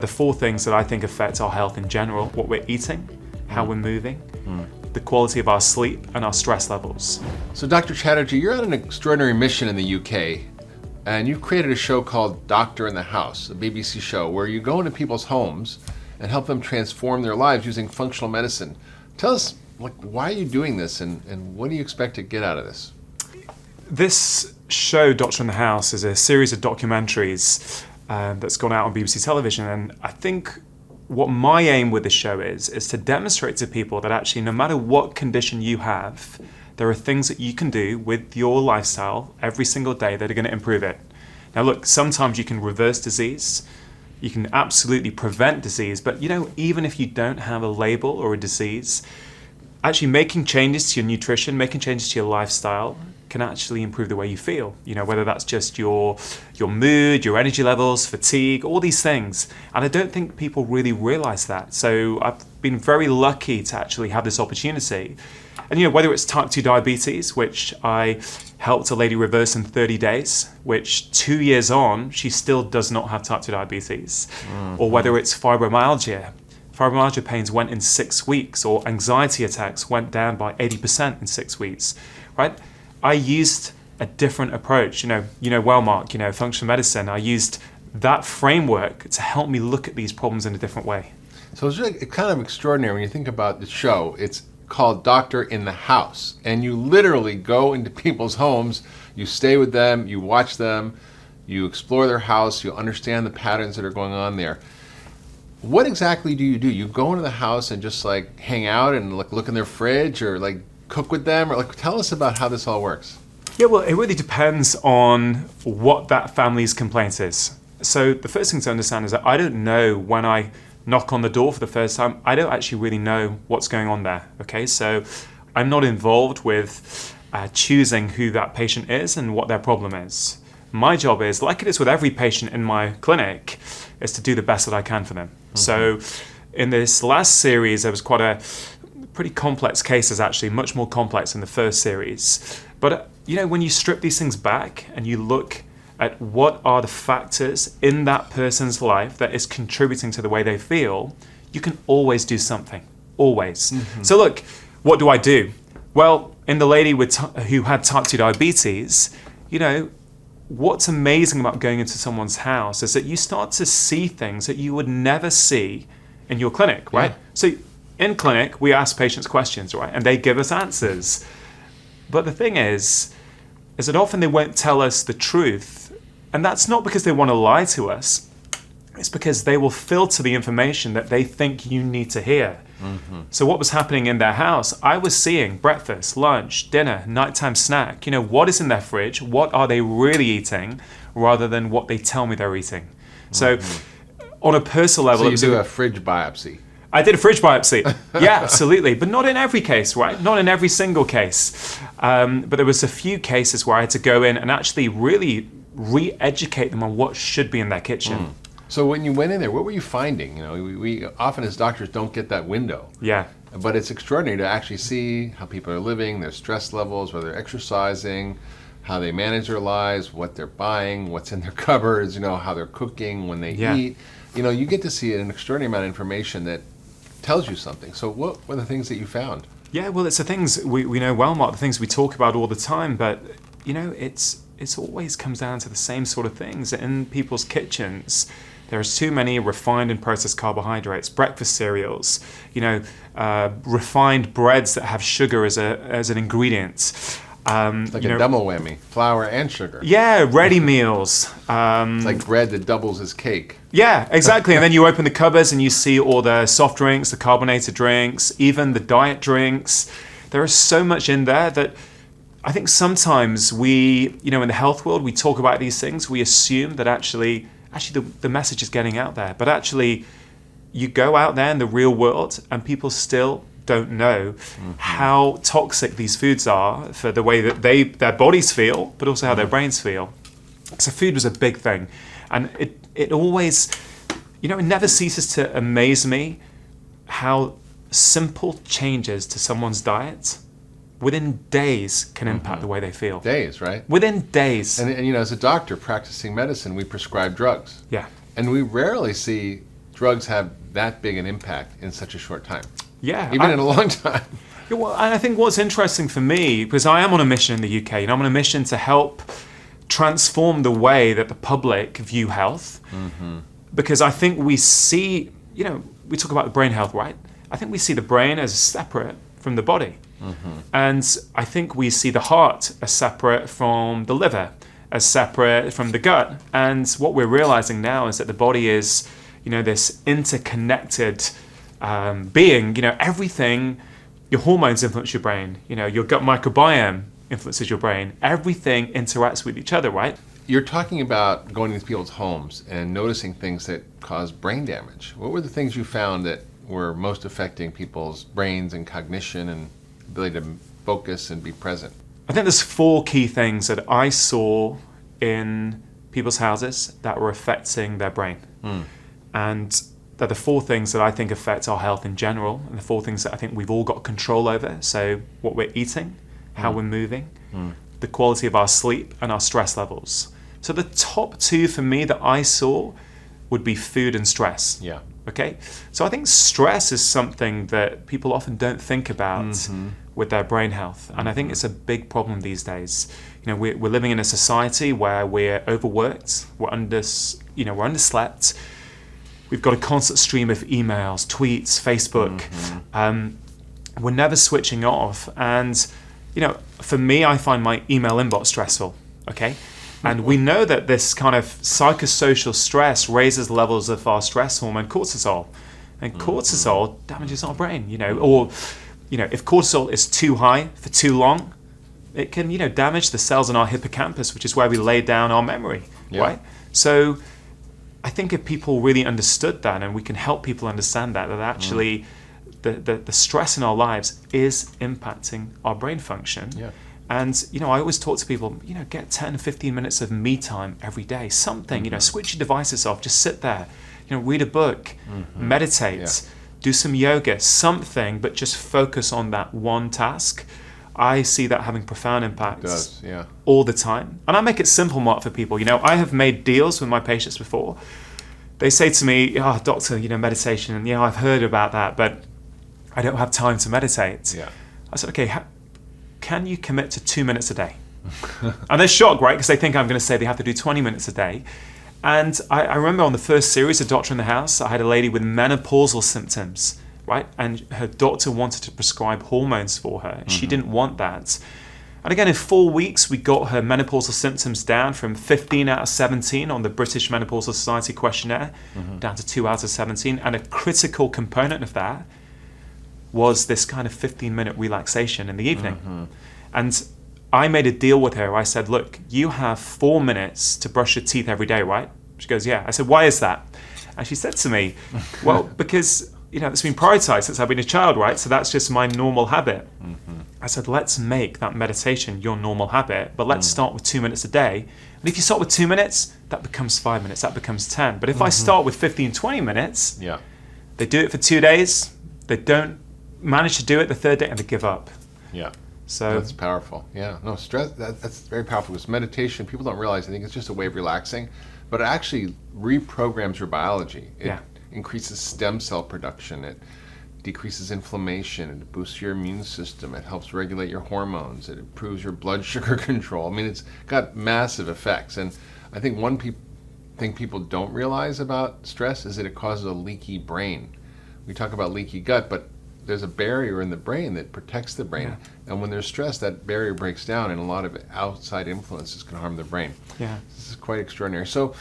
four things that I think affect our health in general: what we're eating, how we're moving, the quality of our sleep, and our stress levels. So Dr. Chatterjee, you're on an extraordinary mission in the UK, and you've created a show called Doctor in the House, a BBC show where you go into people's homes and help them transform their lives using functional medicine. Tell us, why are you doing this, and what do you expect to get out of this? This show, Doctor in the House, is a series of documentaries that's gone out on BBC television, and I think what my aim with this show is to demonstrate to people that actually no matter what condition you have, there are things that you can do with your lifestyle every single day that are going to improve it. Now look, sometimes you can reverse disease, you can absolutely prevent disease, but even if you don't have a label or a disease, actually making changes to your nutrition, making changes to your lifestyle can actually improve the way you feel. Whether that's just your mood, your energy levels, fatigue, all these things. And I don't think people really realize that. So I've been very lucky to actually have this opportunity. And whether it's type 2 diabetes, which I helped a lady reverse in 30 days, which 2 years on, she still does not have type 2 diabetes. Or whether it's fibromyalgia. Fibromyalgia pains went in 6 weeks, or anxiety attacks went down by 80% in 6 weeks, right? I used a different approach, well, Mark, functional medicine. I used that framework to help me look at these problems in a different way. So it's really kind of extraordinary when you think about the show. It's called Doctor in the House, and you literally go into people's homes, you stay with them, you watch them, you explore their house, you understand the patterns that are going on there. What exactly do? You go into the house and just hang out and look in their fridge, or cook with them, or tell us about how this all works. Yeah, well, it really depends on what that family's complaint is. So the first thing to understand is that I don't know when I knock on the door for the first time, I don't actually really know what's going on there. Okay, so I'm not involved with choosing who that patient is and what their problem is. My job is, like it is with every patient in my clinic, is to do the best that I can for them. So in this last series, there was quite a pretty complex cases, actually, much more complex than the first series. But when you strip these things back and you look at what are the factors in that person's life that is contributing to the way they feel, you can always do something, always. So look, what do I do? Well, in the lady who had type 2 diabetes, what's amazing about going into someone's house is that you start to see things that you would never see in your clinic, right? Yeah. So in clinic, we ask patients questions, right? And they give us answers. But the thing is that often they won't tell us the truth. And that's not because they want to lie to us. It's because they will filter the information that they think you need to hear. So what was happening in their house? I was seeing breakfast, lunch, dinner, nighttime snack. What is in their fridge? What are they really eating, rather than what they tell me they're eating? So on a personal level... So you do a fridge biopsy. I did a fridge biopsy. Yeah, absolutely. But not in every case, right? Not in every single case. But there was a few cases where I had to go in and actually really re-educate them on what should be in their kitchen. So when you went in there, what were you finding? We often as doctors don't get that window. Yeah. But it's extraordinary to actually see how people are living, their stress levels, whether they're exercising, how they manage their lives, what they're buying, what's in their cupboards, how they're cooking, when they eat. You get to see an extraordinary amount of information that tells you something. So what were the things that you found? Yeah, well, it's the things we know well, Mark, the things we talk about all the time, but it's always comes down to the same sort of things. In people's kitchens, there's too many refined and processed carbohydrates, breakfast cereals, refined breads that have sugar as an ingredient. It's like a double whammy, flour and sugar. Yeah, ready meals. It's like bread that doubles as cake. Yeah, exactly. And then you open the cupboards and you see all the soft drinks, the carbonated drinks, even the diet drinks. There is so much in there that I think sometimes we, in the health world, we talk about these things. We assume that actually the message is getting out there. But actually, you go out there in the real world and people still don't know how toxic these foods are for the way that their bodies feel, but also how their brains feel. So food was a big thing. And it always, it never ceases to amaze me how simple changes to someone's diet within days can impact the way they feel. Days, right? Within days. And as a doctor practicing medicine, we prescribe drugs. Yeah. And we rarely see drugs have that big an impact in such a short time. Yeah. Even in a long time. Yeah, well, and I think what's interesting for me, because I am on a mission in the UK, and I'm on a mission to help transform the way that the public view health. Because I think we see, we talk about the brain health, right? I think we see the brain as separate from the body. And I think we see the heart as separate from the liver, as separate from the gut. And what we're realizing now is that the body is, this interconnected being. Everything, your hormones influence your brain, your gut microbiome influences your brain. Everything interacts with each other, right? You're talking about going into people's homes and noticing things that cause brain damage. What were the things you found that were most affecting people's brains and cognition and ability to focus and be present? I think there's 4 key things that I saw in people's houses that were affecting their brain. And they're the 4 things that I think affect our health in general, and the 4 things that I think we've all got control over. So what we're eating, how we're moving, the quality of our sleep, and our stress levels. So the top 2 for me that I saw would be food and stress. Yeah. Okay? So I think stress is something that people often don't think about with their brain health. And I think it's a big problem these days. We're living in a society where we're overworked, we're underslept. We've got a constant stream of emails, tweets, Facebook. We're never switching off. And, for me, I find my email inbox stressful, okay? And we know that this kind of psychosocial stress raises levels of our stress hormone, cortisol. And cortisol damages our brain, or, if cortisol is too high for too long, it can, damage the cells in our hippocampus, which is where we lay down our memory, right? So I think if people really understood that, and we can help people understand that actually the stress in our lives is impacting our brain function. Yeah. And, I always talk to people, get 10, 15 minutes of me time every day, something, switch your devices off, just sit there, read a book, meditate, do some yoga, something, but just focus on that one task. I see that having profound impacts all the time. And I make it simple, Mark, for people. I have made deals with my patients before. They say to me, doctor, meditation, and I've heard about that, but I don't have time to meditate. Yeah. I said, okay, can you commit to 2 minutes a day? And they're shocked, right? Because they think I'm going to say they have to do 20 minutes a day. And I remember on the first series of Doctor in the House, I had a lady with menopausal symptoms, right? And her doctor wanted to prescribe hormones for her. She didn't want that. And again, in 4 weeks, we got her menopausal symptoms down from 15 out of 17 on the British Menopausal Society questionnaire, down to 2 out of 17. And a critical component of that was this kind of 15-minute relaxation in the evening. And I made a deal with her. I said, look, you have 4 minutes to brush your teeth every day, right? She goes, yeah. I said, why is that? And she said to me, well, because it's been prioritized since I've been a child, right? So that's just my normal habit. I said, let's make that meditation your normal habit, but let's start with 2 minutes a day. And if you start with 2 minutes, that becomes 5 minutes, that becomes 10. But if I start with 15, 20 minutes, they do it for 2 days, they don't manage to do it the 3rd day, and they give up. Yeah. So that's powerful. Yeah. No, stress, that's very powerful. Because meditation, people don't realize, they think it's just a way of relaxing, but it actually reprograms your biology. It increases stem cell production. It decreases inflammation. It boosts your immune system. It helps regulate your hormones. It improves your blood sugar control. I mean, it's got massive effects. And I think one thing people don't realize about stress is that it causes a leaky brain. We talk about leaky gut, but there's a barrier in the brain that protects the brain. And when there's stress, that barrier breaks down, and a lot of outside influences can harm the brain. This is quite extraordinary. So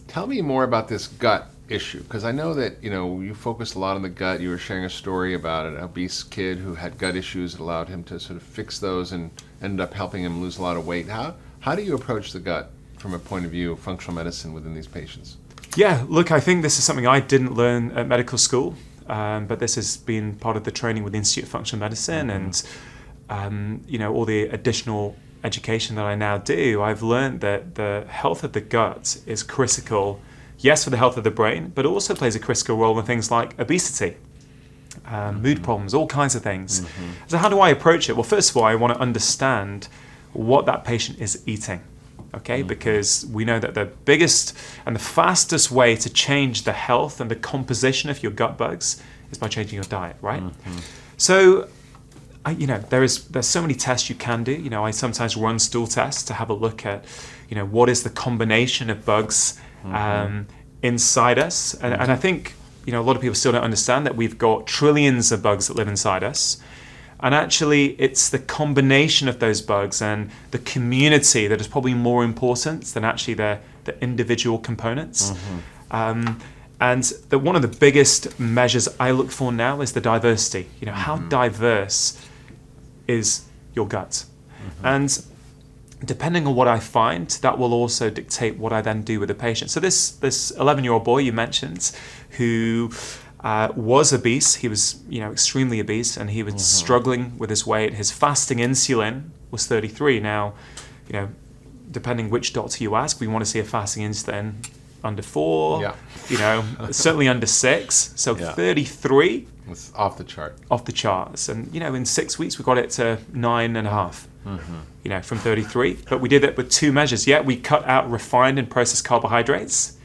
tell me more about this gut issue, because I know that you focus a lot on the gut. You were sharing a story about an obese kid who had gut issues that allowed him to sort of fix those and ended up helping him lose a lot of weight. How do you approach the gut from a point of view of functional medicine within these patients? Yeah, look, I think this is something I didn't learn at medical school. But this has been part of the training with the Institute of Functional Medicine, and all the additional education that I now do. I've learned that the health of the gut is critical, yes, for the health of the brain, but also plays a critical role in things like obesity, mood problems, all kinds of things. So how do I approach it? Well, first of all, I want to understand what that patient is eating. okay? Because we know that the biggest and the fastest way to change the health and the composition of your gut bugs is by changing your diet, right? So, there's so many tests you can do. I sometimes run stool tests to have a look at, what is the combination of bugs inside us. And I think, a lot of people still don't understand that we've got trillions of bugs that live inside us. And actually, it's the combination of those bugs and the community that is probably more important than actually the individual components. And one of the biggest measures I look for now is the diversity. How diverse is your gut? And depending on what I find, that will also dictate what I then do with the patient. So this 11-year-old boy you mentioned, who was obese, he was extremely obese, and he was struggling with his weight. His fasting insulin was 33. Now, depending which doctor you ask, we want to see a fasting insulin under 4, certainly under 6. So 33. It's off the chart. Off the charts. And, in 6 weeks, we got it to 9.5, from 33. But we did it with 2 measures. Yeah, we cut out refined and processed carbohydrates.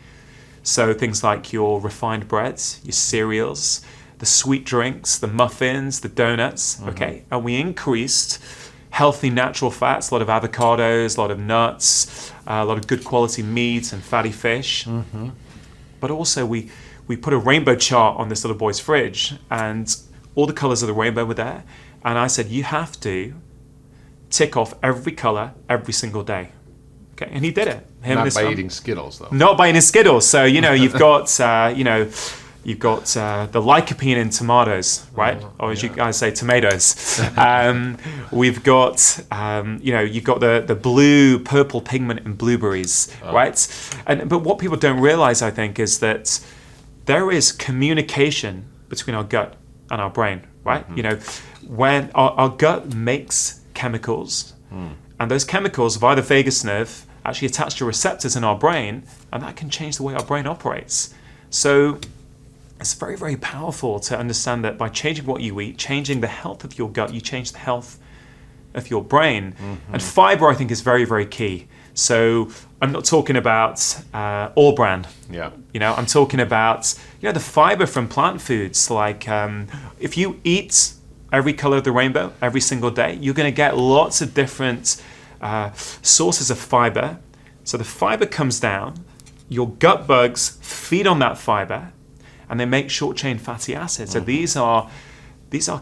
So things like your refined breads, your cereals, the sweet drinks, the muffins, the donuts, okay? And we increased healthy natural fats, a lot of avocados, a lot of nuts, a lot of good quality meat and fatty fish. But also we put a rainbow chart on this little boy's fridge, and all the colors of the rainbow were there. And I said, you have to tick off every color every single day. Okay, and he did it. Not by eating Skittles, though. Not by eating Skittles. So, you've got, you've got the lycopene in tomatoes, right? Or as you guys say, tomatoes. We've got, you've got the blue, purple pigment in blueberries, right? But what people don't realize, I think, is that there is communication between our gut and our brain, right? When our gut makes chemicals, and those chemicals via the vagus nerve actually attach to receptors in our brain, and that can change the way our brain operates. So it's very, very powerful to understand that by changing what you eat, changing the health of your gut, you change the health of your brain. And fiber, I think, is very, very key. So I'm not talking about all bran. Yeah. I'm talking about, the fiber from plant foods. Like if you eat every color of the rainbow every single day, you're going to get lots of different sources of fiber. So the fiber comes down, your gut bugs feed on that fiber, and they make short-chain fatty acids. So these are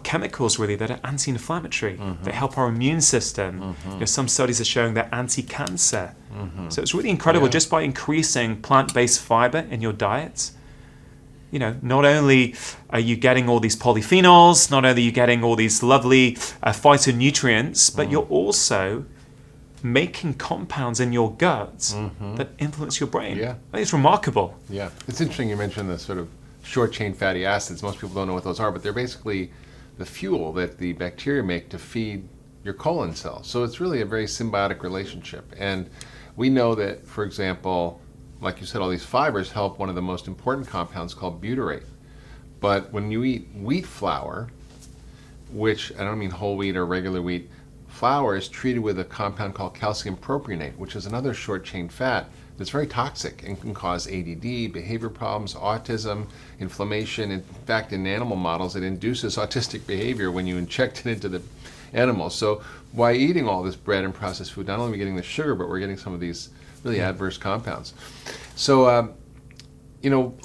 chemicals really that are anti-inflammatory. They help our immune system. Some studies are showing they're anti-cancer. So it's really incredible just by increasing plant-based fiber in your diet. Not only are you getting all these polyphenols, not only are you getting all these lovely phytonutrients, but you're also making compounds in your gut that influence your brain. Yeah. I think it's remarkable. Yeah. It's interesting you mentioned the sort of short-chain fatty acids. Most people don't know what those are, but they're basically the fuel that the bacteria make to feed your colon cells. So it's really a very symbiotic relationship. And we know that, for example, like you said, all these fibers help one of the most important compounds called butyrate. But when you eat wheat flour, which I don't mean whole wheat or regular wheat, flour is treated with a compound called calcium propionate, which is another short-chain fat that's very toxic and can cause ADD, behavior problems, autism, inflammation. In fact, in animal models, it induces autistic behavior when you inject it into the animals. So by eating all this bread and processed food, not only are we getting the sugar, but we're getting some of these really adverse compounds. So, a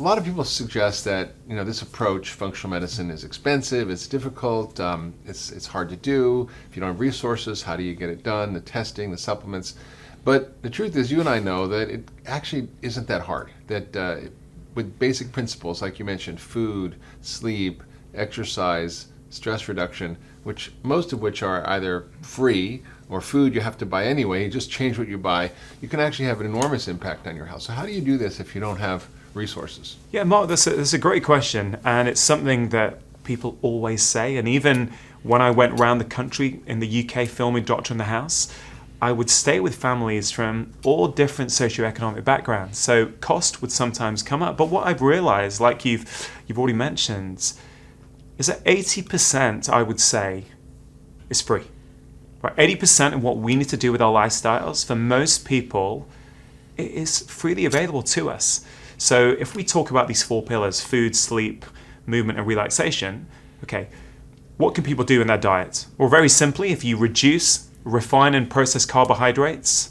lot of people suggest that, this approach, functional medicine, is expensive, it's difficult, it's hard to do. If you don't have resources, how do you get it done? The testing, the supplements. But the truth is, you and I know that it actually isn't that hard. That with basic principles, like you mentioned, food, sleep, exercise, stress reduction, most of which are either free or food you have to buy anyway, you just change what you buy, you can actually have an enormous impact on your health. So how do you do this if you don't have resources? Yeah, Mark, that's a great question. And it's something that people always say. And even when I went around the country in the UK filming Doctor in the House, I would stay with families from all different socioeconomic backgrounds. So cost would sometimes come up. But what I've realized, like you've already mentioned, is that 80%, I would say, is free. Right? 80% of what we need to do with our lifestyles, for most people, it is freely available to us. So if we talk about these 4 pillars, food, sleep, movement, and relaxation, okay, what can people do in their diet? Well, very simply, if you reduce refined and processed carbohydrates,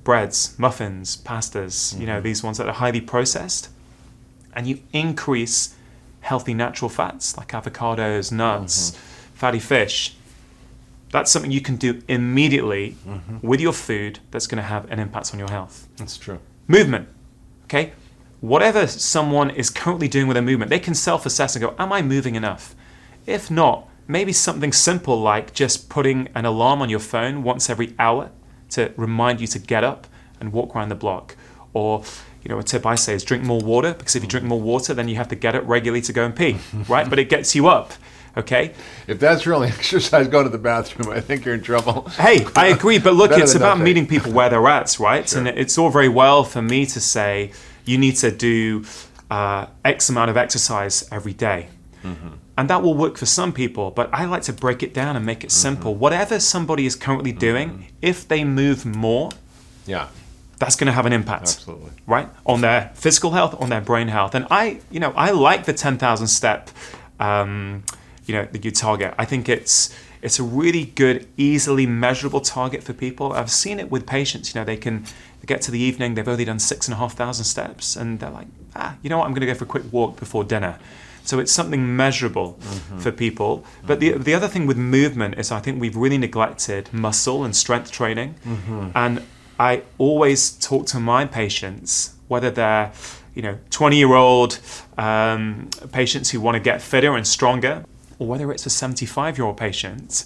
breads, muffins, pastas, these ones that are highly processed, and you increase healthy natural fats like avocados, nuts, fatty fish, that's something you can do immediately with your food that's going to have an impact on your health. That's true. Movement, okay? Whatever someone is currently doing with their movement, they can self-assess and go, am I moving enough? If not, maybe something simple like just putting an alarm on your phone once every hour to remind you to get up and walk around the block. Or, a tip I say is drink more water, because if you drink more water, then you have to get up regularly to go and pee, right? But it gets you up, okay? If that's your only exercise, go to the bathroom. I think you're in trouble. Hey, I agree, but look, Better it's than about nothing. meeting people where they're at, right? Sure. And it's all very well for me to say, you need to do X amount of exercise every day. And that will work for some people, but I like to break it down and make it simple. Whatever somebody is currently doing, if they move more, Yeah, that's going to have an impact, absolutely. right? On their physical health, on their brain health. And I like the 10,000 step, that you target. I think it's a really good, easily measurable target for people. I've seen it with patients. They can get to the evening, they've only done 6,500 steps, and they're like, I'm going to go for a quick walk before dinner. So it's something measurable for people. But the other thing with movement is I think we've really neglected muscle and strength training. And I always talk to my patients, whether they're 20-year-old patients who want to get fitter and stronger, or whether it's a 75-year-old patient,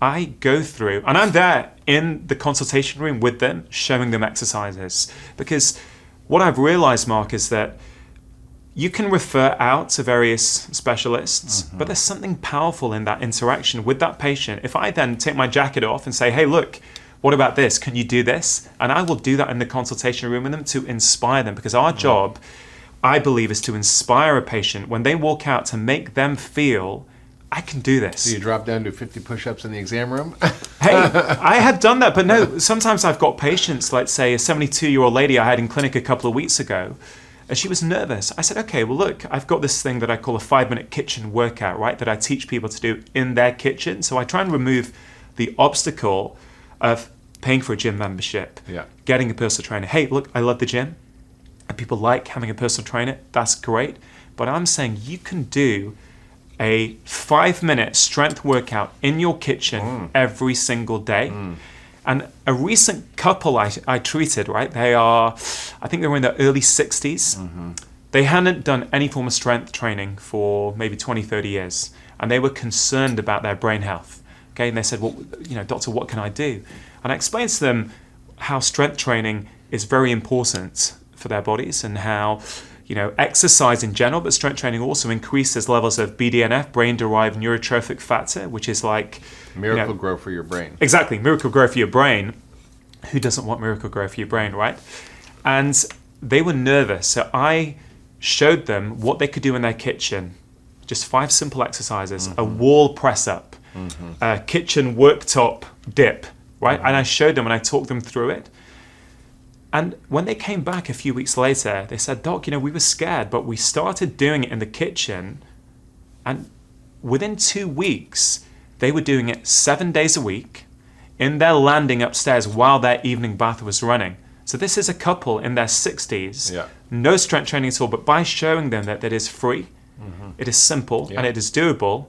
I go through, and I'm there in the consultation room with them, showing them exercises. Because what I've realized, Mark, is that you can refer out to various specialists, but there's something powerful in that interaction with that patient. If I then take my jacket off and say, hey, look, what about this? Can you do this? And I will do that in the consultation room with them to inspire them, because our job, I believe, is to inspire a patient when they walk out, to make them feel, I can do this. So you drop down to 50 push-ups in the exam room? Hey, I have done that, but no, sometimes I've got patients, let's say a 72-year-old lady I had in clinic a couple of weeks ago, and she was nervous. I said, okay, well, look, I've got this thing that I call a 5-minute kitchen workout, right, that I teach people to do in their kitchen. So I try and remove the obstacle of paying for a gym membership, getting a personal trainer. Hey, look, I love the gym, and people like having a personal trainer. That's great. But I'm saying you can do a 5-minute strength workout in your kitchen every single day. And a recent couple I treated, right, I think they were in their early 60s. They hadn't done any form of strength training for maybe 20, 30 years. And they were concerned about their brain health. Okay, and they said, well, doctor, what can I do? And I explained to them how strength training is very important for their bodies, and how exercise in general, but strength training also increases levels of BDNF, brain-derived neurotrophic factor, which is like Miracle grow for your brain. Exactly, miracle grow for your brain. Who doesn't want miracle grow for your brain, right? And they were nervous, so I showed them what they could do in their kitchen. Just 5 simple exercises: a wall press up, a kitchen worktop dip, right? And I showed them and I talked them through it. And when they came back a few weeks later, they said, Doc, we were scared, but we started doing it in the kitchen. And within 2 weeks, they were doing it 7 days a week in their landing upstairs while their evening bath was running. So this is a couple in their 60s, no strength training at all, but by showing them that it is free, it is simple, and it is doable,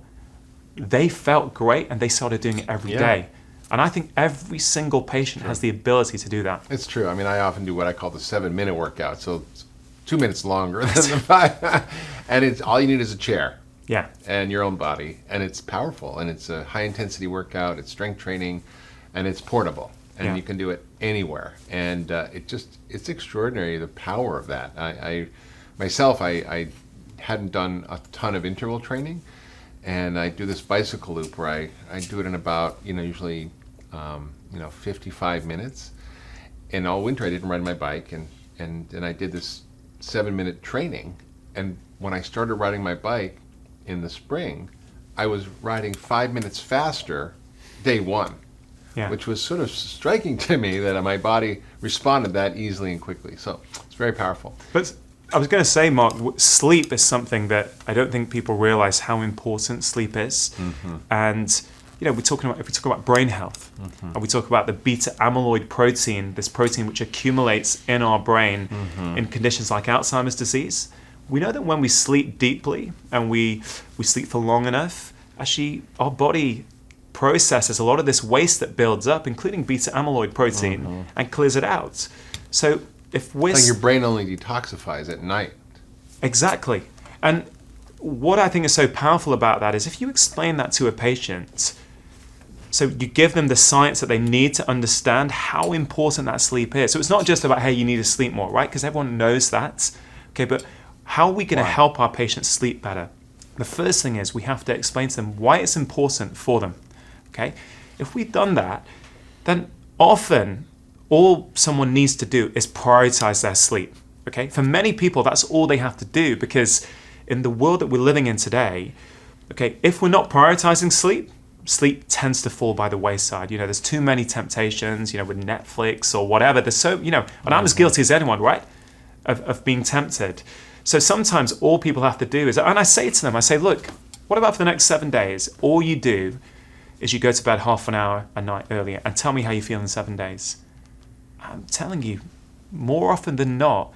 they felt great, and they started doing it every day. And I think every single patient has the ability to do that. It's true. I mean, I often do what I call the 7-minute workout. So it's 2 minutes longer than the 5. And it's all you need is a chair. And your own body. And it's powerful. And it's a high-intensity workout. It's strength training. And it's portable. And you can do it anywhere. And it's extraordinary, the power of that. I hadn't done a ton of interval training. And I do this bicycle loop where I do it in about, usually 55 minutes. And all winter I didn't ride my bike, and I did this 7-minute training. And when I started riding my bike in the spring, I was riding 5 minutes faster day one. Yeah. which was sort of striking to me that my body responded that easily and quickly. So it's very powerful. But I was going to say, Mark, sleep is something that I don't think people realize how important sleep is. And if we talk about brain health, and we talk about the beta amyloid protein, this protein which accumulates in our brain in conditions like Alzheimer's disease, we know that when we sleep deeply and we sleep for long enough, actually our body processes a lot of this waste that builds up, including beta amyloid protein, and clears it out. So if we're Like your brain only detoxifies at night. Exactly. And what I think is so powerful about that is if you explain that to a patient, so you give them the science that they need to understand how important that sleep is. So it's not just about, hey, you need to sleep more, right? Because everyone knows that. Okay, but how are we going to help our patients sleep better? The first thing is we have to explain to them why it's important for them. Okay? If we've done that, then often all someone needs to do is prioritize their sleep. Okay? For many people, that's all they have to do, because in the world that we're living in today, okay, if we're not prioritizing sleep, sleep tends to fall by the wayside. There's too many temptations, with Netflix or whatever. There's so, and I'm as guilty as anyone, right? Of being tempted. So sometimes all people have to do is, and I say to them, look, what about for the next 7 days? All you do is you go to bed half an hour a night earlier and tell me how you feel in 7 days. I'm telling you, more often than not,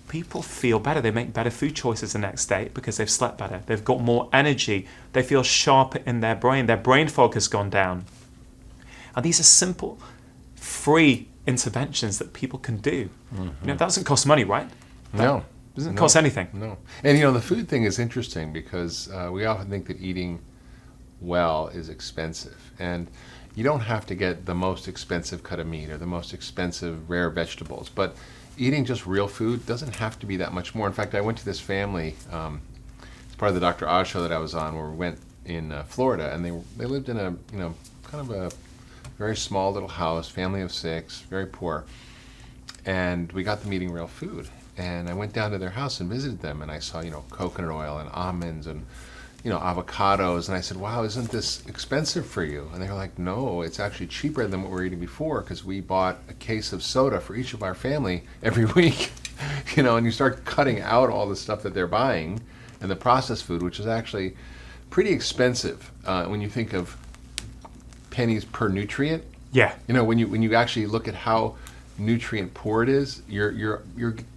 people feel better. They make better food choices the next day because they've slept better. They've got more energy. They feel sharper in their brain. Their brain fog has gone down. And these are simple, free interventions that people can do. That doesn't cost money, right? No. Doesn't cost anything. No. And the food thing is interesting because we often think that eating well is expensive. And you don't have to get the most expensive cut of meat or the most expensive rare vegetables. But eating just real food doesn't have to be that much more. In fact, I went to this family, it's part of the Dr. Oz show that I was on, where we went in Florida, and they lived in a kind of a very small little house, family of 6, very poor, and we got them eating real food. And I went down to their house and visited them, and I saw coconut oil and almonds and avocados, and I said, wow, isn't this expensive for you? And they were like, no, it's actually cheaper than what we were eating before, because we bought a case of soda for each of our family every week. And you start cutting out all the stuff that they're buying and the processed food, which is actually pretty expensive when you think of pennies per nutrient. Yeah. When you actually look at how nutrient poor it is, you're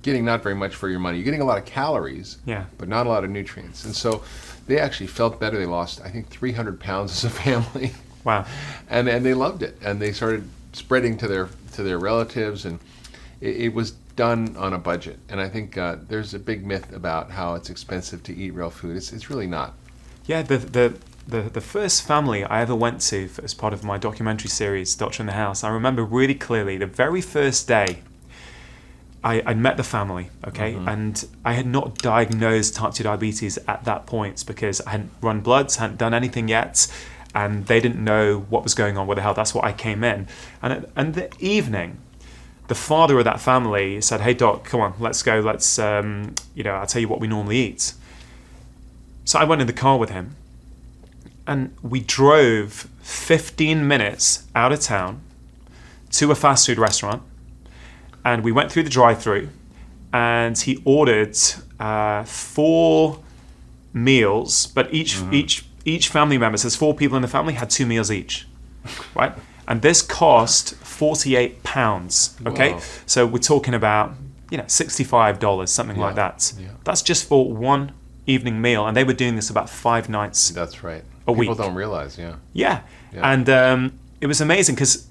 getting not very much for your money. You're getting a lot of calories, but not a lot of nutrients. And so they actually felt better. They lost, I think, 300 pounds as a family. Wow. And they loved it. And they started spreading to their relatives, and it was done on a budget. And I think there's a big myth about how it's expensive to eat real food. It's really not. Yeah, The first family I ever went to as part of my documentary series, Doctor in the House, I remember really clearly the very first day I'd met the family, okay, and I had not diagnosed type 2 diabetes at that point because I hadn't run bloods, hadn't done anything yet, and they didn't know what was going on with the health. That's what I came in. And the evening, the father of that family said, hey, Doc, come on, let's go. Let's, I'll tell you what we normally eat. So I went in the car with him, and we drove 15 minutes out of town to a fast food restaurant, and we went through the drive-thru, and he ordered 4 meals, but each family member, so there's 4 people in the family, had 2 meals each, right? And this cost £48, okay? Wow. So we're talking about, $65, something like that. Yeah. That's just for one evening meal, and they were doing this about 5 nights. That's right. A week. People don't realize, yeah. Yeah. And it was amazing because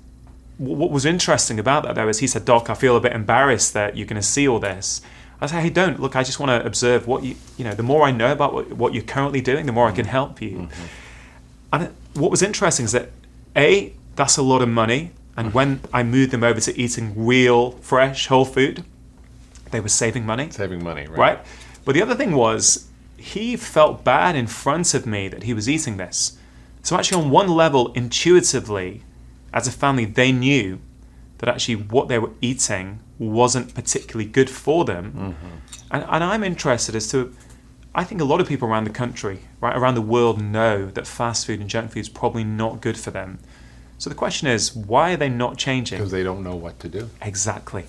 what was interesting about that, though, is he said, Doc, I feel a bit embarrassed that you're going to see all this. I said, hey, don't. Look, I just want to observe what the more I know about what you're currently doing, the more I can help you. And what was interesting is that, A, that's a lot of money. And when I moved them over to eating real, fresh, whole food, they were saving money. Saving money, right? Right? But the other thing was, he felt bad in front of me that he was eating this. So actually, on one level, intuitively, as a family, they knew that actually what they were eating wasn't particularly good for them. And I'm interested as to, I think a lot of people around the country, right, around the world know that fast food and junk food is probably not good for them. So the question is, why are they not changing? Because they don't know what to do. Exactly.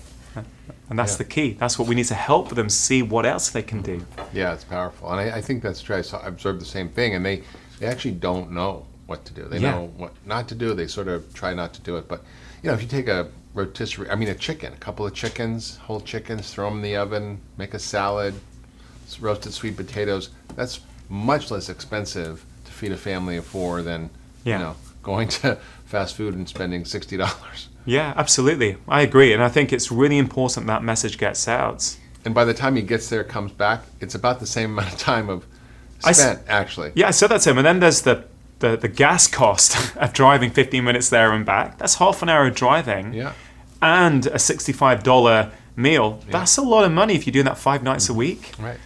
And that's the key. That's what we need to help them see what else they can do. Yeah, it's powerful. And I think that's true. I observed the same thing. And they actually don't know what to do. They know what not to do. They sort of try not to do it. But, if you take a chicken, a couple of chickens, whole chickens, throw them in the oven, make a salad, roasted sweet potatoes, that's much less expensive to feed a family of 4 than, going to fast food and spending $60. Yeah, absolutely. I agree. And I think it's really important that message gets out. And by the time he gets there, comes back, it's about the same amount of time spent, actually. Yeah, I said that to him. And then there's the gas cost of driving 15 minutes there and back. That's half an hour of driving. Yeah. And a $65 meal. Yeah. That's a lot of money if you're doing that 5 nights a week. Right.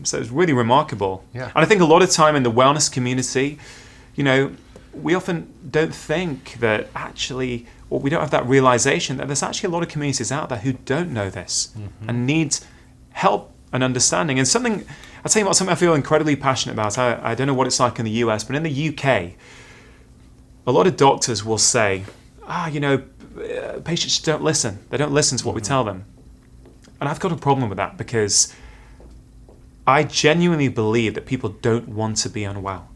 So it's really remarkable. Yeah. And I think a lot of time in the wellness community, we often don't think that actually, or we don't have that realization that there's actually a lot of communities out there who don't know this and need help and understanding. And something I feel incredibly passionate about. I don't know what it's like in the US, but in the UK, a lot of doctors will say, patients don't listen. They don't listen to what we tell them. And I've got a problem with that because I genuinely believe that people don't want to be unwell.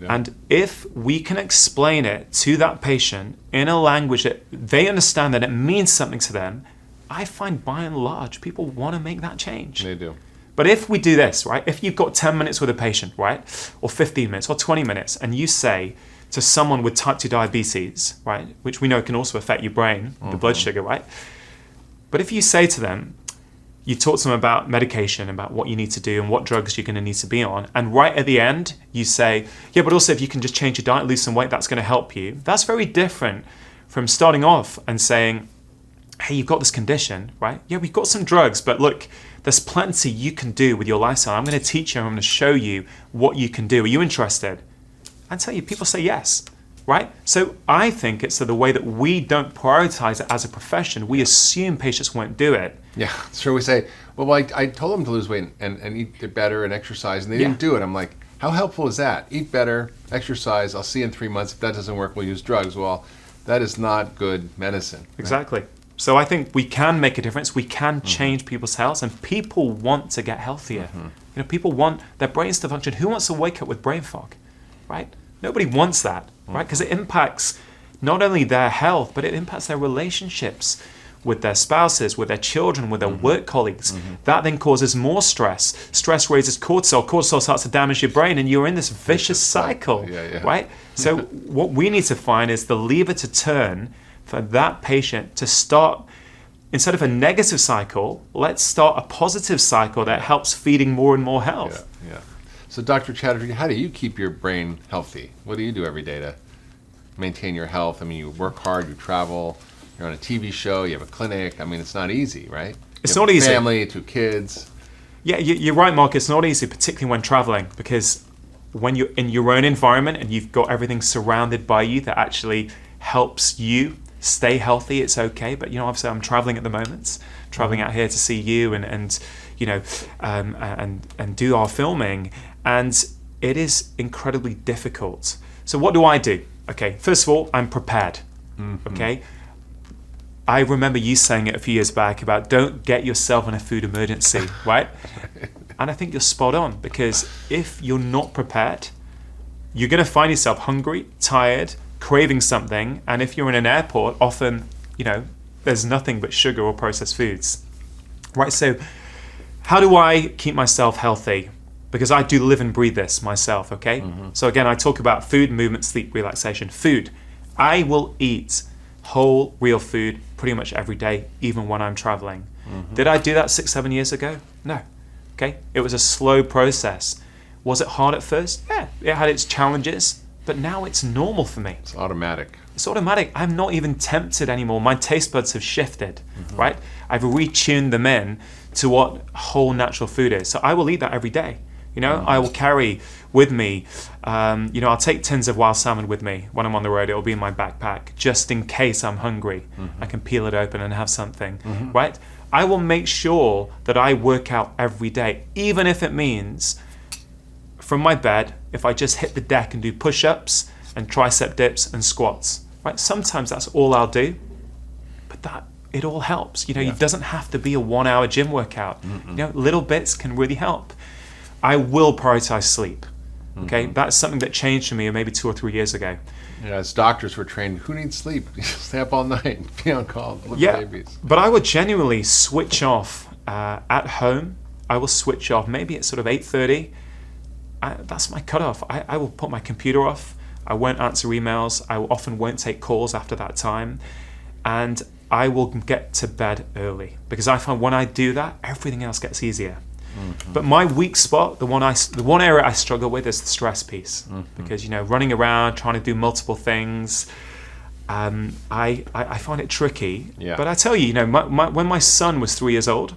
And if we can explain it to that patient in a language that they understand that it means something to them, I find by and large people want to make that change. They do. But if we do this, right, if you've got 10 minutes with a patient, right, or 15 minutes or 20 minutes, and you say to someone with type 2 diabetes, right, which we know can also affect your brain, the blood sugar, right? But if you say to them, you talk to them about medication, about what you need to do and what drugs you're going to need to be on. And right at the end, you say, but also if you can just change your diet, lose some weight, that's going to help you. That's very different from starting off and saying, hey, you've got this condition, right? Yeah, we've got some drugs, but look, there's plenty you can do with your lifestyle. I'm going to teach you, I'm going to show you what you can do. Are you interested? I tell you, people say yes, right? So I think it's the way that we don't prioritize it as a profession. We assume patients won't do it. Yeah, sure. We say, well, I told them to lose weight and eat better and exercise, and they didn't do it. I'm like, how helpful is that? Eat better, exercise, I'll see you in 3 months. If that doesn't work, we'll use drugs. Well, that is not good medicine. Exactly. Right? So I think we can make a difference. We can change people's health, and people want to get healthier. People want their brains to function. Who wants to wake up with brain fog, right? Nobody wants that, right? Because it impacts not only their health, but it impacts their relationships with their spouses, with their children, with their work colleagues. That then causes more stress. Stress raises cortisol. Cortisol starts to damage your brain, and you're in this vicious cycle, right? So what we need to find is the lever to turn for that patient to start, instead of a negative cycle, let's start a positive cycle that helps feeding more and more health. Yeah. So Dr. Chatterjee, how do you keep your brain healthy? What do you do every day to maintain your health? I mean, you work hard, you travel, you're on a TV show, you have a clinic. I mean, it's not easy, right? It's not easy. Family, 2 kids. Yeah, you're right, Mark. It's not easy, particularly when traveling, because when you're in your own environment and you've got everything surrounded by you that actually helps you stay healthy, it's okay. But obviously, I'm traveling at the moment, traveling out here to see you and do our filming, and it is incredibly difficult. So what do I do? Okay, first of all, I'm prepared. Okay. I remember you saying it a few years back about don't get yourself in a food emergency, right? And I think you're spot on, because if you're not prepared, you're going to find yourself hungry, tired, craving something. And if you're in an airport, often, there's nothing but sugar or processed foods, right? So how do I keep myself healthy? Because I do live and breathe this myself, okay? So again, I talk about food, movement, sleep, relaxation. Food. I will eat whole, real food pretty much every day, even when I'm traveling. Did I do that 6-7 years ago? No. Okay, it was a slow process. Was it hard at first? Yeah, it had its challenges, but now it's normal for me. It's automatic. It's automatic. I'm not even tempted anymore. My taste buds have shifted, right? I've retuned them in to what whole natural food is. So I will eat that every day. I will carry with me, I'll take tins of wild salmon with me when I'm on the road. It'll be in my backpack just in case I'm hungry. I can peel it open and have something, right? I will make sure that I work out every day, even if it means from my bed, if I just hit the deck and do push-ups and tricep dips and squats, right? Sometimes that's all I'll do, but it all helps. It doesn't have to be a 1 hour gym workout. Little bits can really help. I will prioritize sleep. Okay, that's something that changed for me maybe 2 or 3 years ago. As doctors, we're trained, who needs sleep? Stay up all night, be on call, look at babies. But I would genuinely switch off at home. I will switch off maybe at sort of 8:30. That's my cutoff. I will put my computer off. I won't answer emails. I often won't take calls after that time. And I will get to bed early, because I find when I do that, everything else gets easier. But my weak spot, the one area I struggle with, is the stress piece, because running around trying to do multiple things, I find it tricky. But I tell you, when my son was 3 years old,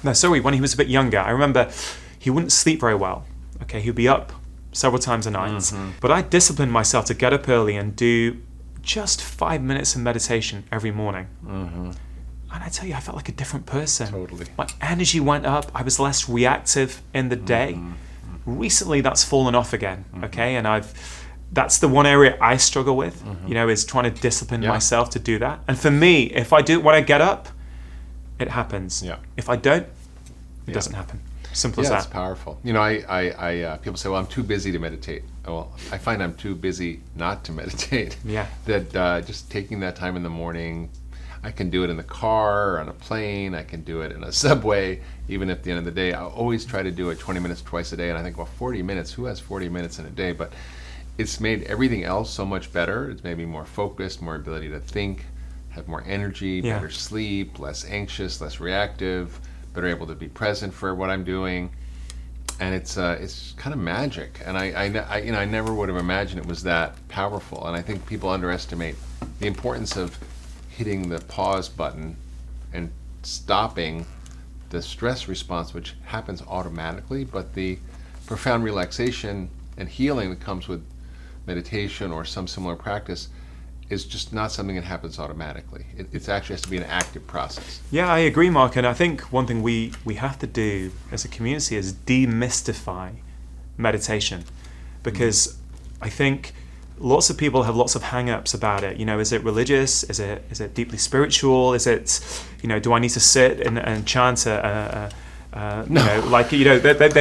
when he was a bit younger, I remember he wouldn't sleep very well. Okay, he'd be up several times a night, but I disciplined myself to get up early and do just 5 minutes of meditation every morning. And I tell you, I felt like a different person. Totally. My energy went up. I was less reactive in the day. Recently, that's fallen off again. Okay, and that's the one area I struggle with. Is trying to discipline myself to do that. And for me, if I do it when I get up, it happens. If I don't, it doesn't happen. Simple as that. Yeah, it's powerful. I people say, well, I'm too busy to meditate. Well, I find I'm too busy not to meditate. That just taking that time in the morning, I can do it in the car, or on a plane, I can do it in a subway, even at the end of the day. I always try to do it 20 minutes twice a day, and I think, well, 40 minutes, who has 40 minutes in a day? But it's made everything else so much better. It's made me more focused, more ability to think, have more energy, better sleep, less anxious, less reactive, better able to be present for what I'm doing. And it's kind of magic. And I never would have imagined it was that powerful. And I think people underestimate the importance of hitting the pause button and stopping the stress response, which happens automatically, but the profound relaxation and healing that comes with meditation or some similar practice is just not something that happens automatically. It actually has to be an active process. Yeah, I agree, Mark. And I think one thing we have to do as a community is demystify meditation, because I think lots of people have lots of hang-ups about it. Is it religious? Is it deeply spiritual? Is it, do I need to sit and chant they've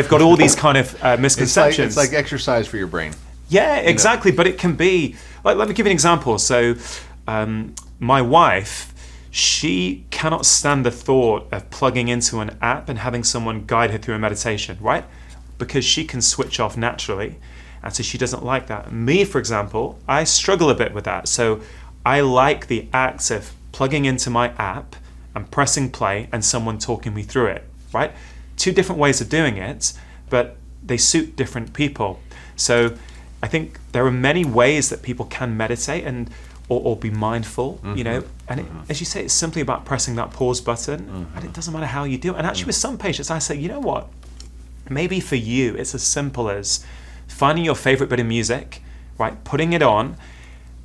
got all these kind of misconceptions. It's like exercise for your brain. Yeah, exactly. But it can be, let me give you an example. So my wife, she cannot stand the thought of plugging into an app and having someone guide her through a meditation, right? Because she can switch off naturally. And so she doesn't like that. Me, for example, I struggle a bit with that. So I like the act of plugging into my app and pressing play and someone talking me through it, right? 2 different ways of doing it, but they suit different people. So I think there are many ways that people can meditate and or be mindful, and as you say, it's simply about pressing that pause button, and it doesn't matter how you do it. And actually with some patients, I say, you know what? Maybe for you, it's as simple as finding your favorite bit of music, right? Putting it on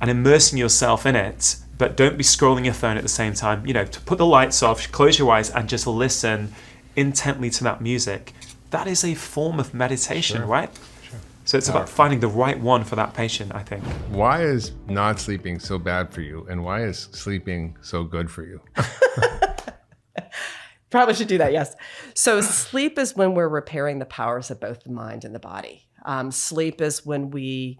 and immersing yourself in it, but don't be scrolling your phone at the same time. To put the lights off, close your eyes and just listen intently to that music. That is a form of meditation, right? Sure. So it's about finding the right one for that patient, I think. Why is not sleeping so bad for you, and why is sleeping so good for you? Probably should do that, yes. So sleep is when we're repairing the powers of both the mind and the body. Sleep is when we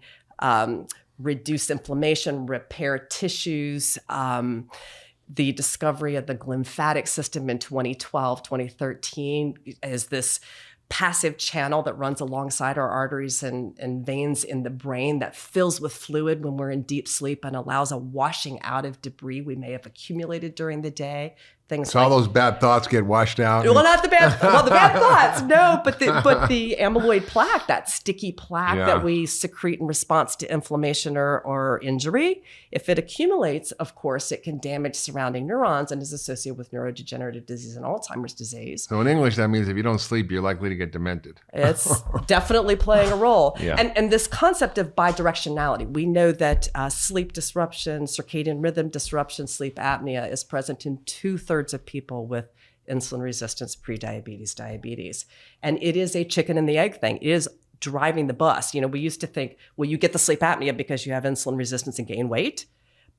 reduce inflammation, repair tissues. The discovery of the glymphatic system in 2012, 2013 is this passive channel that runs alongside our arteries and veins in the brain that fills with fluid when we're in deep sleep and allows a washing out of debris we may have accumulated during the day. Things so all those bad thoughts get washed out. Well, not the bad. Well, the bad thoughts, no, but the amyloid plaque, that sticky plaque that we secrete in response to inflammation or injury, if it accumulates, of course, it can damage surrounding neurons and is associated with neurodegenerative disease and Alzheimer's disease. So in English, that means if you don't sleep, you're likely to get demented. It's definitely playing a role. And this concept of bidirectionality, we know that sleep disruption, circadian rhythm disruption, sleep apnea is present in 2/3 of people with insulin resistance, prediabetes, diabetes. And it is a chicken and the egg thing. It is driving the bus. We used to think, well, you get the sleep apnea because you have insulin resistance and gain weight.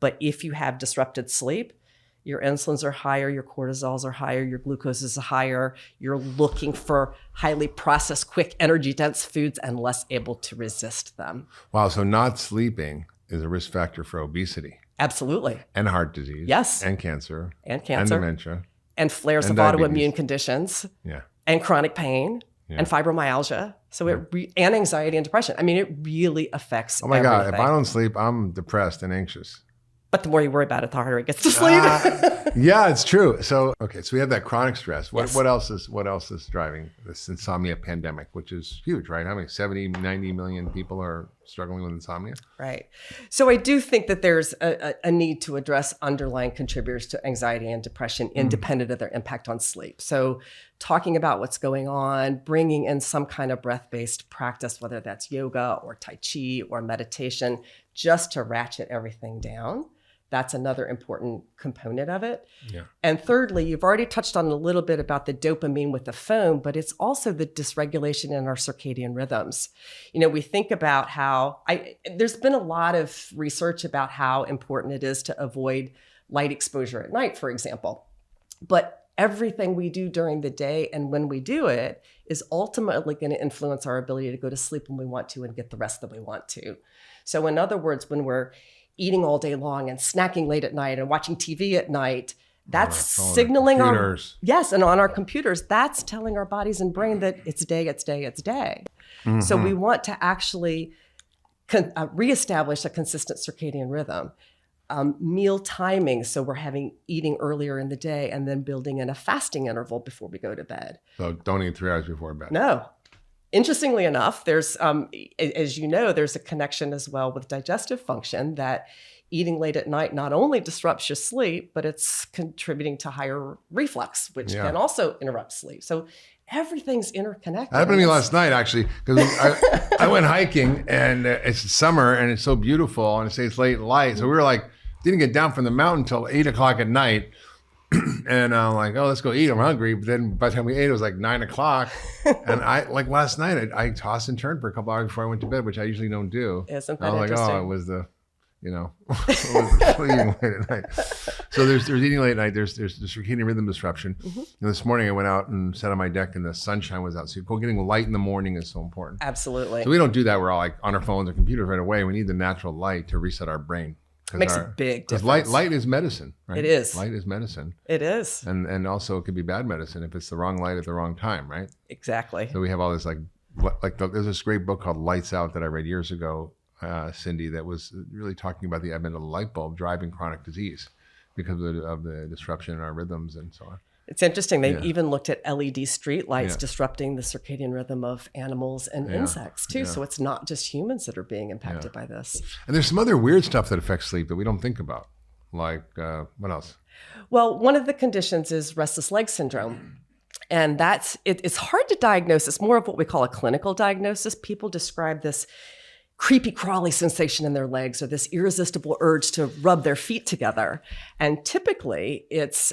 But if you have disrupted sleep, your insulins are higher, your cortisols are higher, your glucose is higher. You're looking for highly processed, quick, energy-dense foods and less able to resist them. Wow, so not sleeping is a risk factor for obesity. Absolutely. And heart disease. Yes. And cancer. And cancer. And dementia. And flares And of diabetes. autoimmune conditions. Yeah. And chronic pain. Yeah. And fibromyalgia. So and anxiety and depression. I mean, it really affects Oh my God, if everything. I don't sleep, I'm depressed and anxious. But the more you worry about it, the harder it gets to sleep. Yeah, it's true. So we have that chronic stress. Yes. What else is driving this insomnia pandemic, which is huge, right? How many 70, 90 million people are struggling with insomnia? Right. So I do think that there's a need to address underlying contributors to anxiety and depression independent of their impact on sleep. So talking about what's going on, bringing in some kind of breath-based practice, whether that's yoga or Tai Chi or meditation, just to ratchet everything down. That's another important component of it. Yeah. And thirdly, you've already touched on a little bit about the dopamine with the phone, but it's also the dysregulation in our circadian rhythms. We think about how there's been a lot of research about how important it is to avoid light exposure at night, for example. But everything we do during the day and when we do it is ultimately going to influence our ability to go to sleep when we want to and get the rest that we want to. So in other words, when we're eating all day long and snacking late at night and watching TV at night, that's signaling and on our computers, that's telling our bodies and brain that it's day. Mm-hmm. So we want to actually reestablish a consistent circadian rhythm. Meal timing, so we're eating earlier in the day and then building in a fasting interval before we go to bed. So don't eat 3 hours before bed. No. Interestingly enough, there's, as you know, there's a connection as well with digestive function that eating late at night not only disrupts your sleep, but it's contributing to higher reflux, which can also interrupt sleep. So everything's interconnected. That happened to me last night, actually, because I went hiking and it's summer and it's so beautiful and it's late light. So we were didn't get down from the mountain until 8 o'clock at night. And I'm like, oh, let's go eat. I'm hungry. But then by the time we ate, it was 9 o'clock. And last night, I tossed and turned for a couple hours before I went to bed, which I usually don't do. Isn't that I was interesting? it was the, it was the eating late at night. So there's eating late at night. There's the circadian rhythm disruption. Mm-hmm. And this morning I went out and sat on my deck and the sunshine was out. So getting light in the morning is so important. Absolutely. So we don't do that. We're all on our phones or computers right away. We need the natural light to reset our brain. Makes a big difference. Because light is medicine, right? It is. Light is medicine. It is. And also it could be bad medicine if it's the wrong light at the wrong time, right? Exactly. So we have all this there's this great book called Lights Out that I read years ago, Cindy, that was really talking about the advent of the light bulb driving chronic disease because of the disruption in our rhythms and so on. It's interesting. They've even looked at LED street lights disrupting the circadian rhythm of animals and insects too. So it's not just humans that are being impacted by this. And there's some other weird stuff that affects sleep that we don't think about. Like what else? Well, one of the conditions is restless leg syndrome. And it's hard to diagnose. It's more of what we call a clinical diagnosis. People describe this creepy crawly sensation in their legs or this irresistible urge to rub their feet together. And typically it's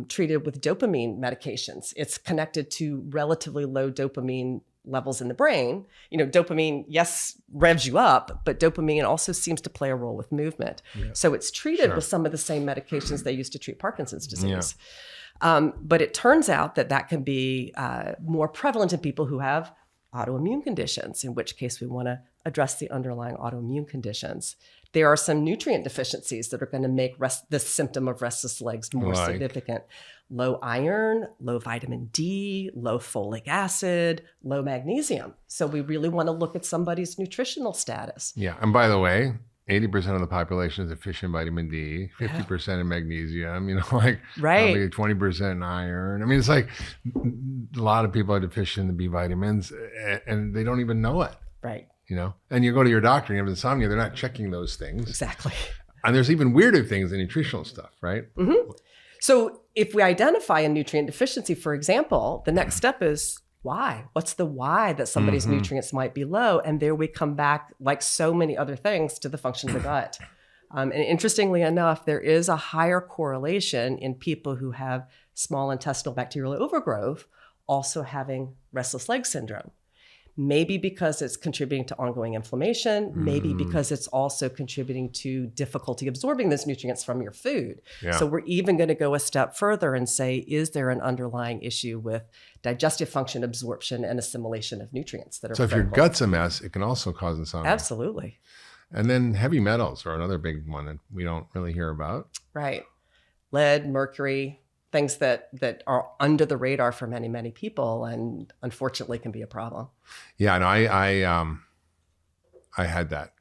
treated with dopamine medications. It's connected to relatively low dopamine levels in the brain. Dopamine, yes, revs you up, but dopamine also seems to play a role with movement. Yeah. So it's treated with some of the same medications they used to treat Parkinson's disease. Yeah. But it turns out that can be more prevalent in people who have autoimmune conditions, in which case we want to address the underlying autoimmune conditions. There are some nutrient deficiencies that are going to make this symptom of restless legs more significant. Low iron, low vitamin D, low folic acid, low magnesium. So we really want to look at somebody's nutritional status. Yeah. And by the way, 80% of the population is deficient in vitamin D, 50% in magnesium, probably 20% in iron. I mean, it's a lot of people are deficient in the B vitamins and they don't even know it. Right. And you go to your doctor and you have insomnia, they're not checking those things. Exactly. And there's even weirder things in nutritional stuff, right? Mm-hmm. So if we identify a nutrient deficiency, for example, the next step is why? What's the why that somebody's nutrients might be low? And there we come back, like so many other things, to the function of the gut. And interestingly enough, there is a higher correlation in people who have small intestinal bacterial overgrowth also having restless leg syndrome. Maybe because it's contributing to ongoing inflammation, maybe because it's also contributing to difficulty absorbing those nutrients from your food. Yeah. So we're even going to go a step further and say, is there an underlying issue with digestive function, absorption, and assimilation of nutrients that are So if your critical? gut's a mess, it can also cause insomnia. Absolutely. And then heavy metals are another big one that we don't really hear about. Right. Lead, mercury, things that are under the radar for many, many people, and unfortunately can be a problem. Yeah, no, I had that.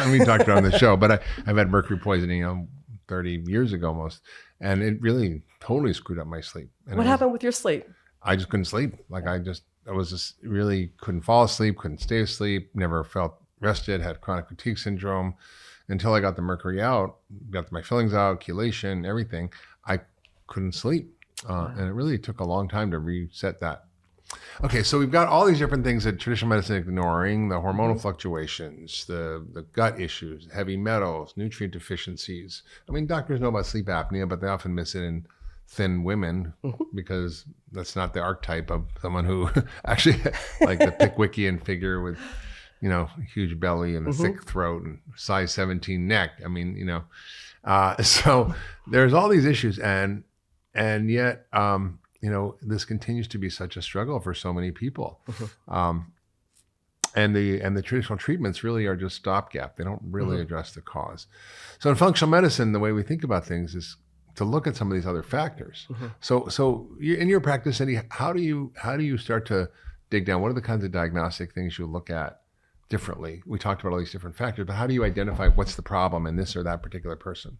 We talked about it on the show, but I've had mercury poisoning 30 years ago almost, and it really totally screwed up my sleep. And What happened with your sleep? I just couldn't sleep. Like I was just really couldn't fall asleep, couldn't stay asleep, never felt rested, had chronic fatigue syndrome until I got the mercury out, got my fillings out, chelation, everything. I couldn't sleep. And it really took a long time to reset that. Okay, so we've got all these different things that traditional medicine is ignoring: the hormonal fluctuations, the gut issues, heavy metals, nutrient deficiencies. I mean, doctors know about sleep apnea, but they often miss it in thin women because that's not the archetype of someone who actually like the Pickwickian figure with, huge belly and a thick throat and size 17 neck. I mean, so there's all these issues, and yet, this continues to be such a struggle for so many people. And the traditional treatments really are just stopgap. They don't really address the cause. So in functional medicine, the way we think about things is to look at some of these other factors. So in your practice, Eddie, how do you start to dig down? What are the kinds of diagnostic things you look at differently? We talked about all these different factors, but how do you identify what's the problem in this or that particular person?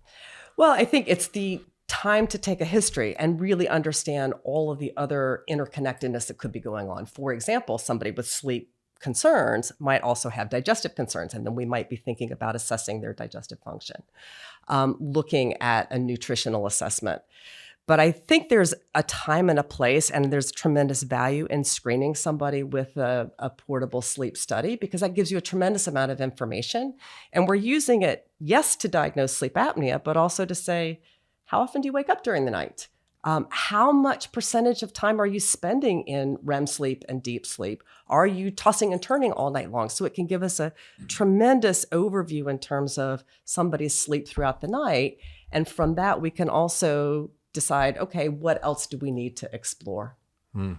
Well, I think it's the time to take a history and really understand all of the other interconnectedness that could be going on. For example, somebody with sleep concerns might also have digestive concerns, and then we might be thinking about assessing their digestive function, looking at a nutritional assessment. But I think there's a time and a place, and there's tremendous value in screening somebody with a portable sleep study, because that gives you a tremendous amount of information. And we're using it, yes, to diagnose sleep apnea, but also to say, how often do you wake up during the night? How much percentage of time are you spending in REM sleep and deep sleep? Are you tossing and turning all night long? So it can give us a tremendous overview in terms of somebody's sleep throughout the night. And from that, we can also decide, okay, what else do we need to explore? And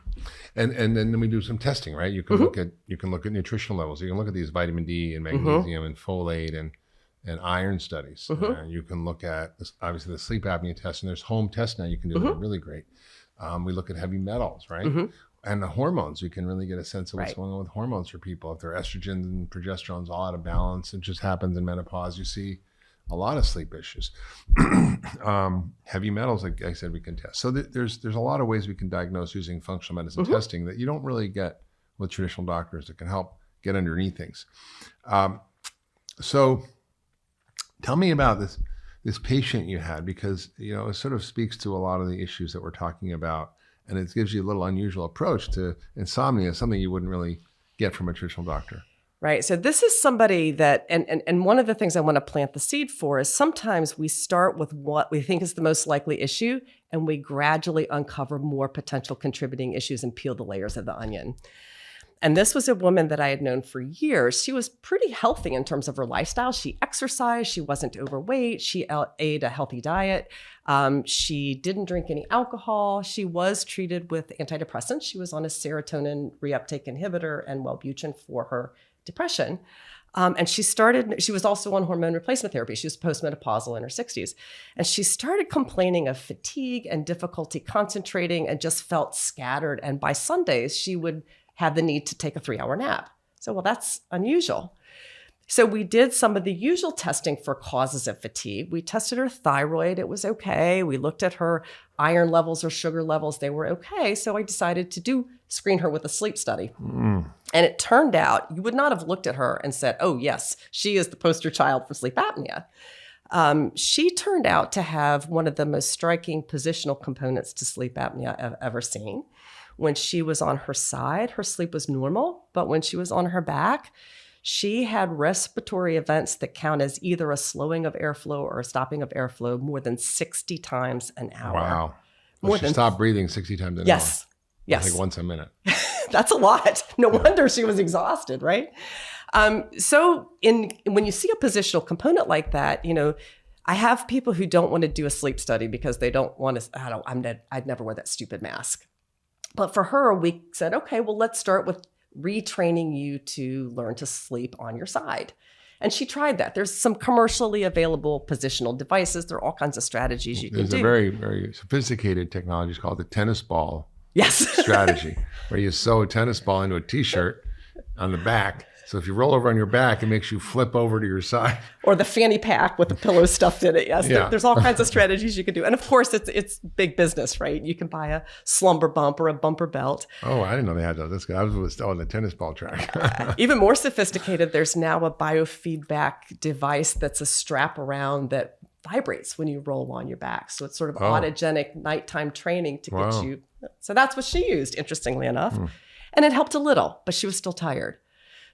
then we do some testing, right? You can look at nutritional levels. You can look at these vitamin D and magnesium and folate and iron studies. You can look at obviously the sleep apnea test, and there's home tests now you can do that are really great. We look at heavy metals, right? And the hormones. We can really get a sense of what's going on with hormones for people. If their estrogen and progesterone's all out of balance, it just happens in menopause. You see a lot of sleep issues. Heavy metals, like I said, we can test. So there's a lot of ways we can diagnose using functional medicine testing that you don't really get with traditional doctors that can help get underneath things. So tell me about this patient you had, because it sort of speaks to a lot of the issues that we're talking about, and it gives you a little unusual approach to insomnia, something you wouldn't really get from a traditional doctor. Right. So this is somebody that, and one of the things I want to plant the seed for is sometimes we start with what we think is the most likely issue, and we gradually uncover more potential contributing issues and peel the layers of the onion. And this was a woman that I had known for years. She was pretty healthy in terms of her lifestyle. She exercised. She wasn't overweight. She ate a healthy diet. She didn't drink any alcohol. She was treated with antidepressants. She was on a serotonin reuptake inhibitor and Wellbutrin for her depression. And she was also on hormone replacement therapy. She was postmenopausal in her 60s. And she started complaining of fatigue and difficulty concentrating and just felt scattered. And by Sundays, she would have the need to take a 3-hour nap. So, well, that's unusual. So we did some of the usual testing for causes of fatigue. We tested her thyroid. It was okay. We looked at her iron levels or sugar levels. They were okay. So I decided to screen her with a sleep study. And it turned out you would not have looked at her and said, oh, yes, she is the poster child for sleep apnea. She turned out to have one of the most striking positional components to sleep apnea I've ever seen. When she was on her side, her sleep was normal, but when she was on her back, she had respiratory events that count as either a slowing of airflow or a stopping of airflow more than 60 times an hour. Wow. She stopped breathing 60 times an hour. Yes. Like once a minute. That's a lot. No wonder she was exhausted, right? So when you see a positional component like that, I have people who don't want to do a sleep study because they don't want to, I'd never wear that stupid mask. But for her, we said, okay, well, let's start with retraining you to learn to sleep on your side. And she tried that. There's some commercially available positional devices. There are all kinds of strategies you can do. There's a very, very sophisticated technology called the tennis ball yes. strategy, where you sew a tennis ball into a T-shirt on the back. So if you roll over on your back, it makes you flip over to your side. Or the fanny pack with the pillow stuffed in it. Yes, Yeah. There's all kinds of strategies you can do. And of course, it's big business, right? You can buy a slumber bump or a bumper belt. Oh, I didn't know they had those. That's good. I was on the tennis ball track. Even more sophisticated, there's now a biofeedback device that's a strap around that vibrates when you roll on your back. So it's sort of autogenic nighttime training to get you. So that's what she used, interestingly enough. And it helped a little, but she was still tired.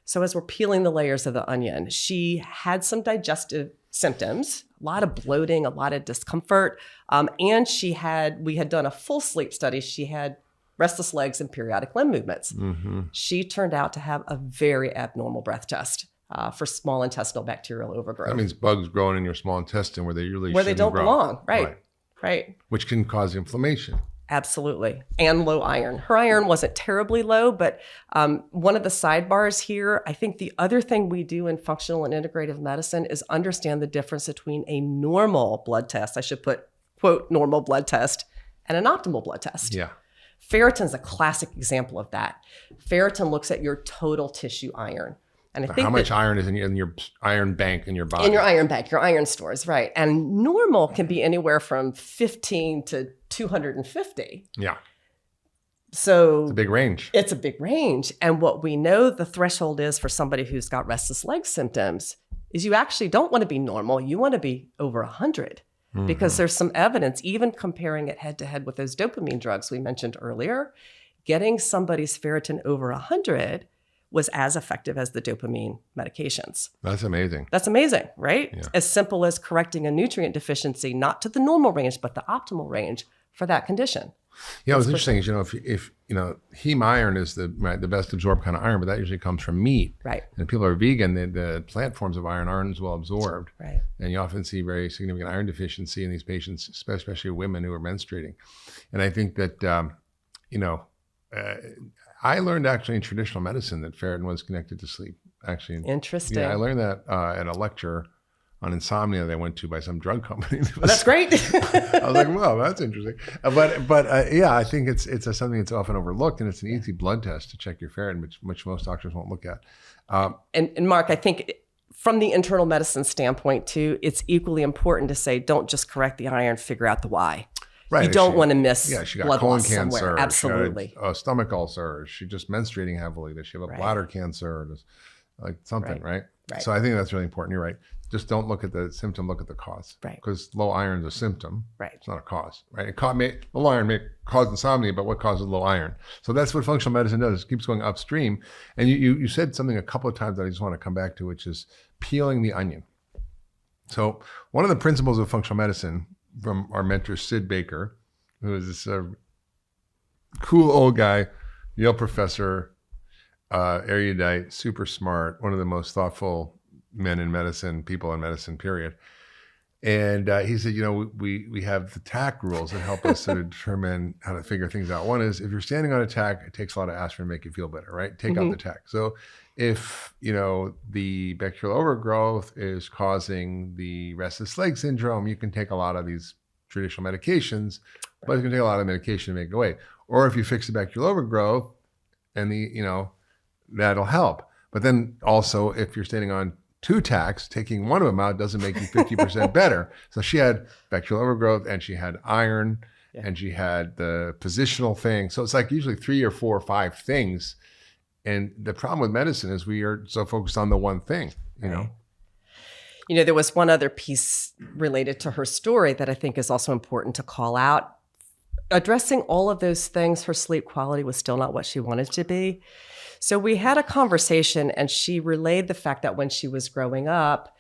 So as we're peeling the layers of the onion, she had some digestive symptoms, a lot of bloating, a lot of discomfort. And we had done a full sleep study. She had restless legs and periodic limb movements. Mm-hmm. She turned out to have a very abnormal breath test for small intestinal bacterial overgrowth. That means bugs growing in your small intestine where they really where they don't grow. belong. Right. Which can cause inflammation. Absolutely. And low iron. Her iron wasn't terribly low, but one of the sidebars here, I think the other thing we do in functional and integrative medicine is understand the difference between a normal blood test, I should put, quote, normal blood test, and an optimal blood test. Yeah. Ferritin's a classic example of that. Ferritin looks at your total tissue iron. And I think how much iron is in your iron bank in your body? In your iron bank, your iron stores, right. And normal can be anywhere from 15 to 250. Yeah. So it's a big range. It's a big range. And what we know the threshold is for somebody who's got restless leg symptoms is you actually don't want to be normal. You want to be over 100 because there's some evidence, even comparing it head to head with those dopamine drugs we mentioned earlier, getting somebody's ferritin over 100 was as effective as the dopamine medications. That's amazing. That's amazing, right? Yeah. As simple as correcting a nutrient deficiency, not to the normal range, but the optimal range for that condition. Yeah, what's interesting is, if heme iron is the best absorbed kind of iron, but that usually comes from meat. Right. And if people are vegan, the plant forms of iron aren't as well absorbed. Right. And you often see very significant iron deficiency in these patients, especially women who are menstruating. And I think that, I learned actually in traditional medicine that ferritin was connected to sleep. Actually, interesting. Yeah, I learned that at a lecture on insomnia that I went to by some drug company. That's great. I was like, well, that's interesting. But yeah, I think it's something that's often overlooked, and it's an easy blood test to check your ferritin, which most doctors won't look at. And Mark, I think from the internal medicine standpoint too, it's equally important to say, don't just correct the iron, figure out the why. Right. You don't want to miss she got blood colon loss cancer. somewhere. Absolutely. She got a stomach ulcer. Is she just menstruating heavily? Does she have a bladder cancer? Like something, right? So I think that's really important. You're right. Just don't look at the symptom, look at the cause. Right. Because low iron is a symptom. Right. It's not a cause, right? Low iron may cause insomnia, but what causes low iron? So that's what functional medicine does. It keeps going upstream. And you said something a couple of times that I just want to come back to, which is peeling the onion. So one of the principles of functional medicine from our mentor, Sid Baker, who is this cool old guy, Yale professor, erudite, super smart, one of the most thoughtful men in medicine, people in medicine, period. And he said, we have the TAC rules that help us to determine how to figure things out. One is if you're standing on a TAC, it takes a lot of aspirin to make you feel better, right? Take out the TAC. So if, the bacterial overgrowth is causing the restless leg syndrome, you can take a lot of these traditional medications, but it's going to take a lot of medication to make it go away. Or if you fix the bacterial overgrowth and that'll help. But then also if you're standing on 2 TACs, taking one of them out doesn't make you 50% better. So she had bacterial overgrowth and she had iron and she had the positional thing. So it's like usually 3 or 4 or 5 things. And the problem with medicine is we are so focused on the one thing, know. There was one other piece related to her story that I think is also important to call out. Addressing all of those things, her sleep quality was still not what she wanted to be. So we had a conversation and she relayed the fact that when she was growing up,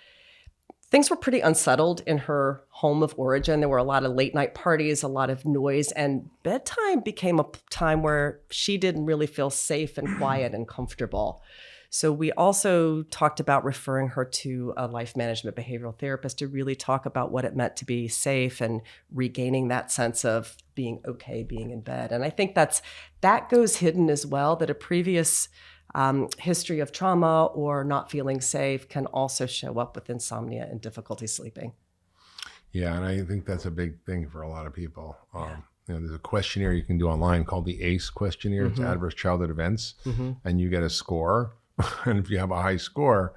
Things were pretty unsettled in her home of origin. There were a lot of late night parties, a lot of noise, and bedtime became a time where she didn't really feel safe and quiet and comfortable. So we also talked about referring her to a life management behavioral therapist to really talk about what it meant to be safe and regaining that sense of being okay, being in bed. And I think that goes hidden as well, that a previous history of trauma or not feeling safe can also show up with insomnia and difficulty sleeping. Yeah, and I think that's a big thing for a lot of people. There's a questionnaire you can do online called the ACE questionnaire. It's Adverse Childhood Events, and you get a score. And if you have a high score,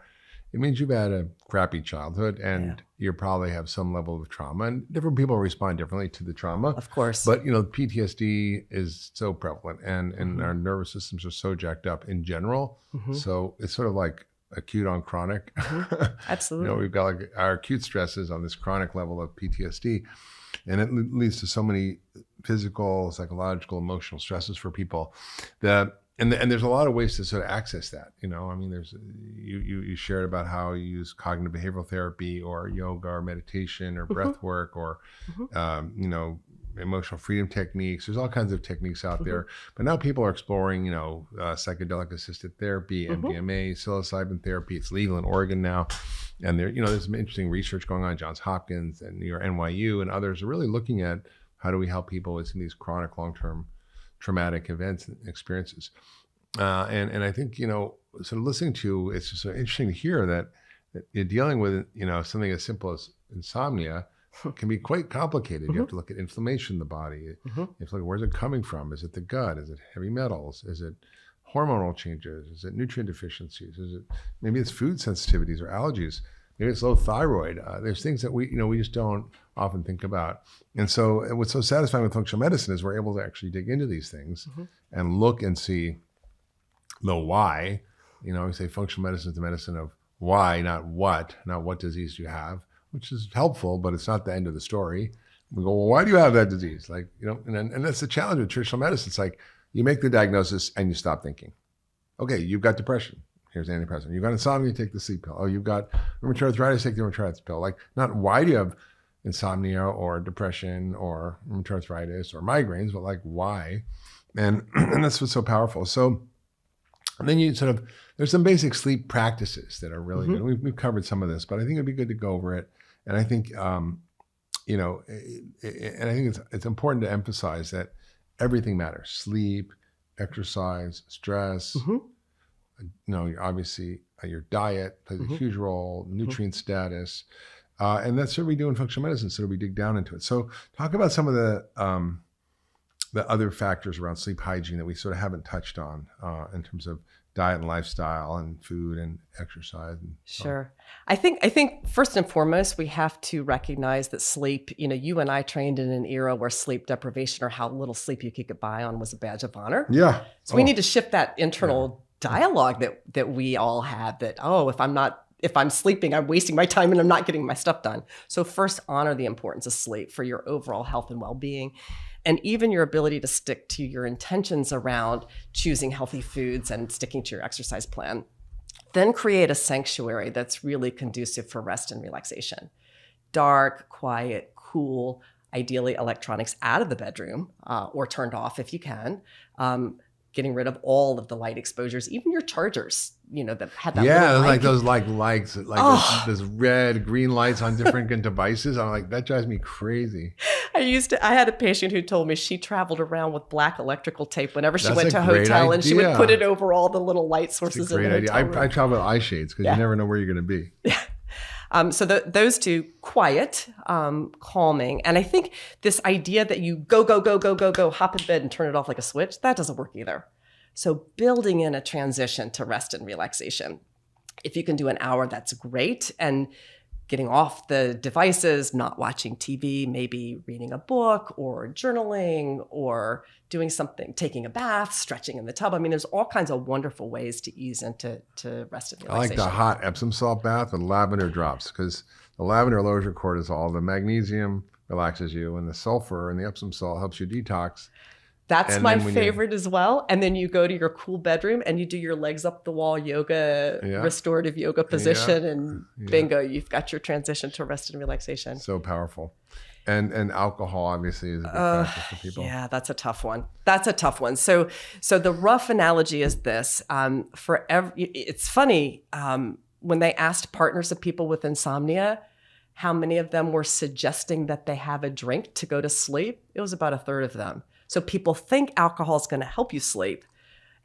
it means you've had a crappy childhood and you probably have some level of trauma. And different people respond differently to the trauma. Of course. But, PTSD is so prevalent and our nervous systems are so jacked up in general. So it's sort of like acute on chronic. Absolutely. We've got like our acute stresses on this chronic level of PTSD. And it leads to so many physical, psychological, emotional stresses for people that And there's a lot of ways to sort of access that, there's, you shared about how you use cognitive behavioral therapy or yoga or meditation or breath work or, emotional freedom techniques. There's all kinds of techniques out there, but now people are exploring, psychedelic assisted therapy, MDMA, psilocybin therapy. It's legal in Oregon now. And there's some interesting research going on, Johns Hopkins and NYU and others are really looking at how do we help people with some of these chronic long-term traumatic events and experiences. And I think, sort of listening to, it's just so interesting to hear that you're dealing with, something as simple as insomnia can be quite complicated. You have to look at inflammation in the body. You have to look at where's it coming from? Is it the gut? Is it heavy metals? Is it hormonal changes? Is it nutrient deficiencies? Maybe it's food sensitivities or allergies? Maybe it's low thyroid. There's things that we just don't often think about. And so what's so satisfying with functional medicine is we're able to actually dig into these things and look and see the why. We say functional medicine is the medicine of why, not what disease you have, which is helpful, but it's not the end of the story. We go, well, why do you have that disease? And that's the challenge with traditional medicine. It's like you make the diagnosis and you stop thinking. Okay, you've got depression. Here's antidepressant. You've got insomnia, take the sleep pill. Oh, you've got rheumatoid arthritis, take the rheumatoid arthritis pill. Like, not why do you have insomnia or depression or rheumatoid arthritis or migraines, but like why? And that's what's so powerful. So, and then there's some basic sleep practices that are really good. We've covered some of this, but I think it'd be good to go over it. And I think, and I think it's important to emphasize that everything matters. Sleep, exercise, stress, obviously your diet plays a huge role, nutrient status, and that's what we do in functional medicine. So we dig down into it. So talk about some of the other factors around sleep hygiene that we sort of haven't touched on in terms of diet and lifestyle and food and exercise. Sure. I think first and foremost, we have to recognize that sleep, you and I trained in an era where sleep deprivation or how little sleep you could get by on was a badge of honor. Yeah. So we need to shift that internal dialogue that we all have that, if I'm sleeping, I'm wasting my time and I'm not getting my stuff done. So first, honor the importance of sleep for your overall health and well-being, and even your ability to stick to your intentions around choosing healthy foods and sticking to your exercise plan. Then create a sanctuary that's really conducive for rest and relaxation. Dark, quiet, cool, ideally electronics out of the bedroom or turned off if you can. Getting rid of all of the light exposures, even your chargers, that had that. Yeah, like those lights, those red, green lights on different devices. I'm like, that drives me crazy. I had a patient who told me she traveled around with black electrical tape whenever she went to a hotel, and she would put it over all the little light sources in the hotel room. I travel with eye shades because you never know where you're going to be. Yeah. So those two, quiet, calming. And I think this idea that you go, hop in bed and turn it off like a switch, that doesn't work either. So building in a transition to rest and relaxation. If you can do an hour, that's great. And getting off the devices, not watching TV, maybe reading a book or journaling or doing something, taking a bath, stretching in the tub. There's all kinds of wonderful ways to ease into rest and relaxation. I like the hot Epsom salt bath with lavender drops because the lavender lowers your cortisol, the magnesium relaxes you, and the sulfur and the Epsom salt helps you detox. That's And my then when favorite as well. And then you go to your cool bedroom and you do your legs up the wall yoga, Yeah. restorative yoga position, and Yeah. bingo, you've got your transition to rest and relaxation. So powerful. And alcohol obviously is a big factor for people. Yeah, that's a tough one. That's a tough one. So the rough analogy is this. It's funny, when they asked partners of people with insomnia, how many of them were suggesting that they have a drink to go to sleep, it was about a third of them. So people think alcohol is going to help you sleep,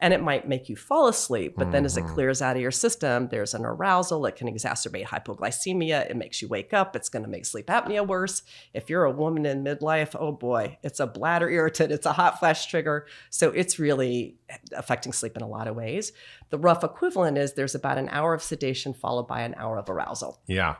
and it might make you fall asleep. But then as it clears out of your system, there's an arousal. It can exacerbate hypoglycemia. It makes you wake up. It's going to make sleep apnea worse. If you're a woman in midlife, oh boy, it's a bladder irritant. It's a hot flash trigger. So it's really affecting sleep in a lot of ways. The rough equivalent is there's about an hour of sedation followed by an hour of arousal. Yeah.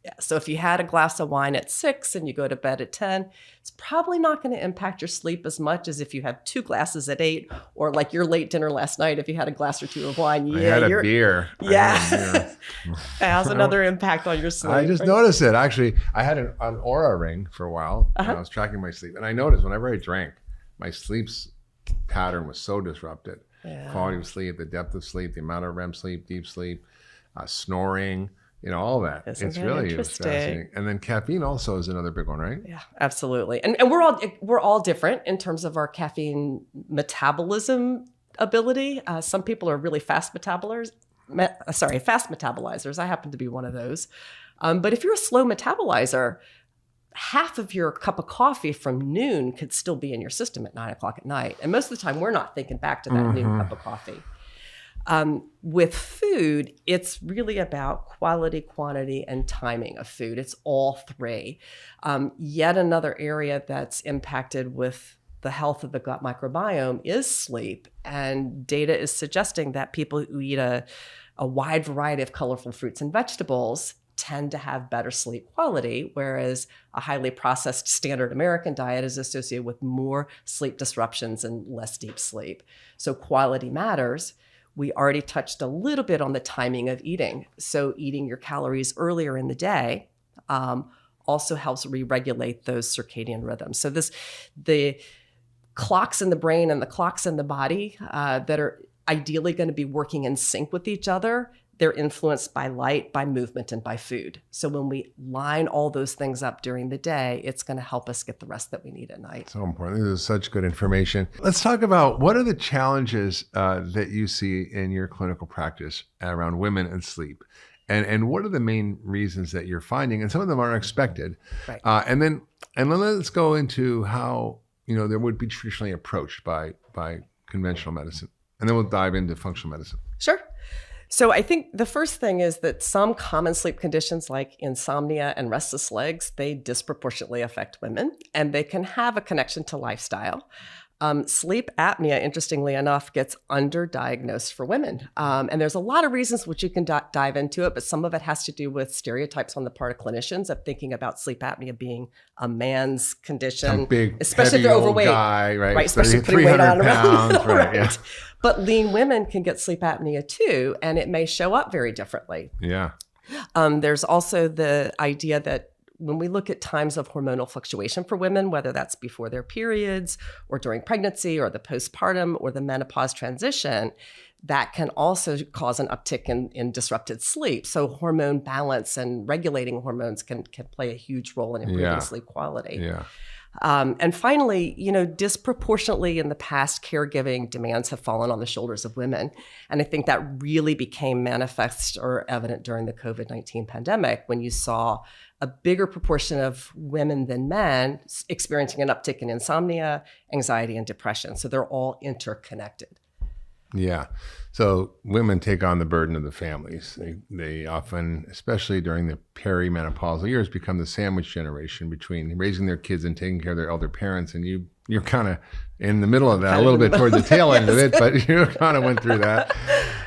Yeah. So if you had a glass of wine at 6 and you go to bed at 10, it's probably not going to impact your sleep as much as if you have 2 glasses at 8, or like your late dinner last night, if you had a glass or 2 of wine. I had a beer. Yeah. It has another impact on your sleep. I just noticed it. Actually, I had an Aura ring for a while. And I was tracking my sleep. And I noticed whenever I drank, my sleep's pattern was so disrupted. Yeah. Quality of sleep, the depth of sleep, the amount of REM sleep, deep sleep, snoring, all that. Isn't It's that really interesting? fascinating. And then caffeine also is another big one, right? Yeah, absolutely. And we're all different in terms of our caffeine metabolism ability. Some people are really fast metabolizers. I happen to be one of those. But if you're a slow metabolizer, half of your cup of coffee from noon could still be in your system at 9 o'clock at night. And most of the time, we're not thinking back to that noon cup of coffee. With food, it's really about quality, quantity, and timing of food. It's all three. Yet another area that's impacted with the health of the gut microbiome is sleep. And data is suggesting that people who eat a wide variety of colorful fruits and vegetables tend to have better sleep quality, whereas a highly processed standard American diet is associated with more sleep disruptions and less deep sleep. So quality matters. We already touched a little bit on the timing of eating. So eating your calories earlier in the day also helps re-regulate those circadian rhythms. So the clocks in the brain and the clocks in the body that are ideally going to be working in sync with each other, they're influenced by light, by movement, and by food. So when we line all those things up during the day, it's going to help us get the rest that we need at night. So important. This is such good information. Let's talk about what are the challenges that you see in your clinical practice around women and sleep, and what are the main reasons that you're finding? And some of them are unexpected. Right. And then let's go into how there would be traditionally approached by conventional medicine, and then we'll dive into functional medicine. Sure. So I think the first thing is that some common sleep conditions like insomnia and restless legs, they disproportionately affect women, and they can have a connection to lifestyle. Sleep apnea, interestingly enough, gets underdiagnosed for women. And there's a lot of reasons which you can dive into it, but some of it has to do with stereotypes on the part of clinicians of thinking about sleep apnea being a man's condition, Some big, especially if heavy they're old overweight. guy, right? Especially putting weight on 300 pounds, around. right? Yeah. But lean women can get sleep apnea too, and it may show up very differently. Yeah. There's also the idea that when we look at times of hormonal fluctuation for women, whether that's before their periods or during pregnancy or the postpartum or the menopause transition, that can also cause an uptick in disrupted sleep. So hormone balance and regulating hormones can play a huge role in improving sleep quality. Yeah. And finally, disproportionately in the past, caregiving demands have fallen on the shoulders of women. And I think that really became manifest or evident during the COVID-19 pandemic when you saw a bigger proportion of women than men experiencing an uptick in insomnia, anxiety, and depression. So they're all interconnected. Yeah. So women take on the burden of the families. They often, especially during the perimenopausal years, become the sandwich generation between raising their kids and taking care of their elder parents. And you're kind of in the middle of that, a little bit toward the tail end of it, but you kind of went through that.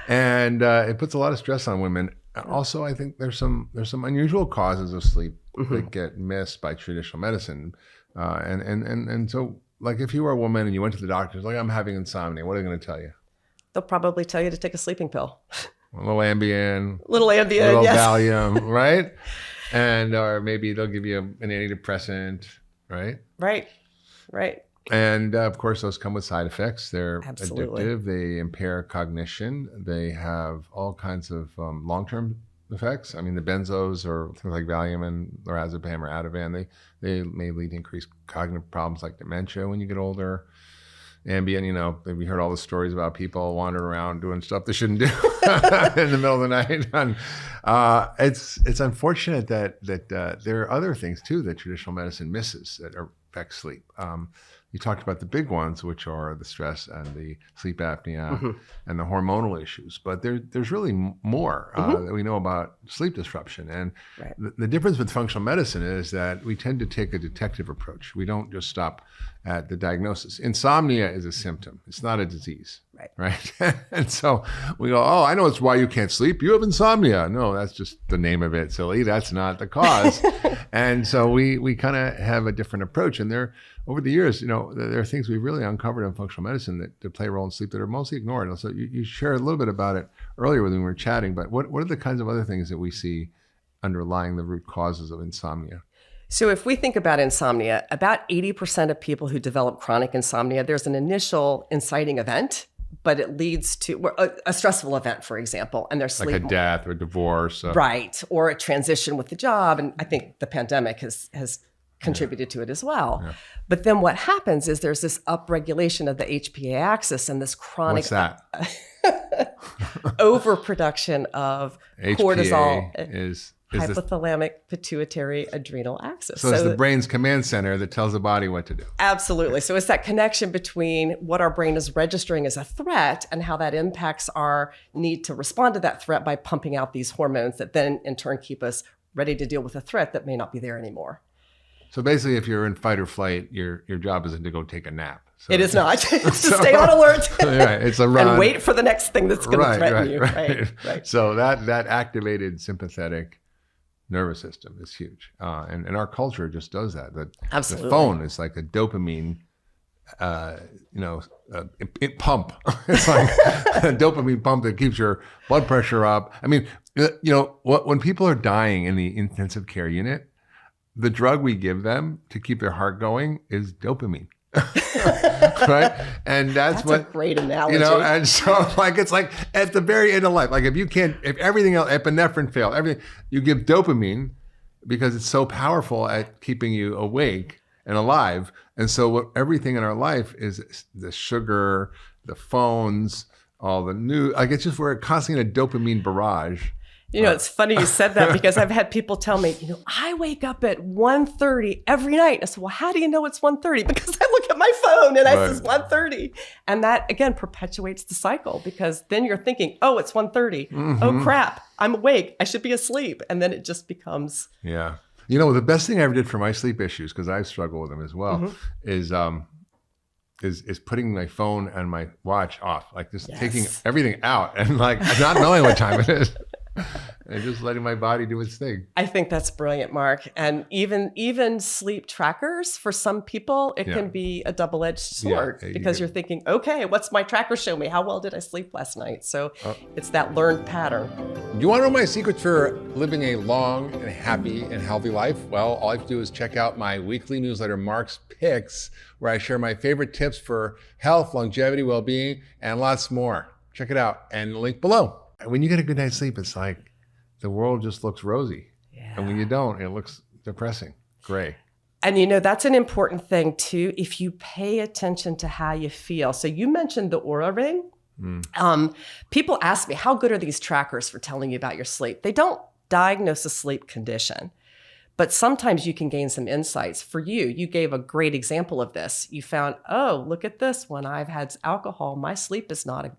And it puts a lot of stress on women. Also, I think there's some unusual causes of sleep that get missed by traditional medicine. And so, like, if you were a woman and you went to the doctors, like, I'm having insomnia, what are they going to tell you? They'll probably tell you to take a sleeping pill. A little Ambien. Little yes. Valium, right? Or maybe they'll give you an antidepressant, right? Right. And of course, those come with side effects. They're Absolutely. addictive. They impair cognition. They have all kinds of long-term effects. I mean, the benzos or things like Valium and lorazepam or Ativan, they may lead to increased cognitive problems like dementia when you get older. Ambien, you know, we heard all the stories about people wandering around doing stuff they shouldn't do in the middle of the night. And it's unfortunate that there are other things too that traditional medicine misses that affect sleep. You talked about the big ones, which are the stress and the sleep apnea and the hormonal issues. But there's really more that we know about sleep disruption. And the difference with functional medicine is that we tend to take a detective approach. We don't just stop at the diagnosis. Insomnia is a symptom. It's not a disease. Right. And so we go, oh, I know it's why you can't sleep. You have insomnia. No, that's just the name of it, silly. That's not the cause. And so we kind of have a different approach. And over the years, you know, there are things we've really uncovered in functional medicine that play a role in sleep that are mostly ignored. And so you shared a little bit about it earlier when we were chatting, but what are the kinds of other things that we see underlying the root causes of insomnia? So if we think about insomnia, about 80% of people who develop chronic insomnia, there's an initial inciting event, but it leads to a stressful event, for example, and their sleep. Like a death or a divorce. Right, or a transition with the job. And I think the pandemic has contributed to it as well. Yeah. But then what happens is there's this upregulation of the HPA axis and this chronic What's that? overproduction of cortisol. is hypothalamic pituitary adrenal axis. So it's the brain's command center that tells the body what to do. Absolutely. So it's that connection between what our brain is registering as a threat and how that impacts our need to respond to that threat by pumping out these hormones that then in turn keep us ready to deal with a threat that may not be there anymore. So basically, if you're in fight or flight, your job isn't to go take a nap. So it is not. It's to stay on alert it's a run. and wait for the next thing that's going to threaten you. Right. So that activated sympathetic nervous system is huge. And our culture just does that. Absolutely. The phone is like a dopamine pump. It's like a dopamine pump that keeps your blood pressure up. I mean, when people are dying in the intensive care unit, the drug we give them to keep their heart going is dopamine. Right? And that's what a great analogy. And so it's like at the very end of life, like if everything else, epinephrine failed, everything, you give dopamine because it's so powerful at keeping you awake and alive. And so everything in our life is the sugar, the phones, all the news, it's just we're constantly in a dopamine barrage. It's funny you said that because I've had people tell me, I wake up at 1:30 every night. I said, well, how do you know it's 1:30? Because I look at my phone and I says 1:30. And that, again, perpetuates the cycle because then you're thinking, oh, it's 1:30. Oh, crap. I'm awake. I should be asleep. And then it just becomes. Yeah. The best thing I ever did for my sleep issues, because I struggle with them as well, is putting my phone and my watch off, just taking everything out and not knowing what time it is. And just letting my body do its thing. I think that's brilliant, Mark. And even sleep trackers, for some people, it can be a double-edged sword because you're thinking, okay, what's my tracker show me? How well did I sleep last night? So it's that learned pattern. You want to know my secrets for living a long and happy and healthy life? Well, all I have to do is check out my weekly newsletter, Mark's Picks, where I share my favorite tips for health, longevity, well-being, and lots more. Check it out and link below. When you get a good night's sleep, it's like the world just looks rosy. Yeah. And when you don't, it looks depressing, gray. And that's an important thing too, if you pay attention to how you feel. So you mentioned the Oura Ring. People ask me, how good are these trackers for telling you about your sleep? They don't diagnose a sleep condition, but sometimes you can gain some insights. For you gave a great example of this. You found, oh, look at this. When I've had alcohol, my sleep is not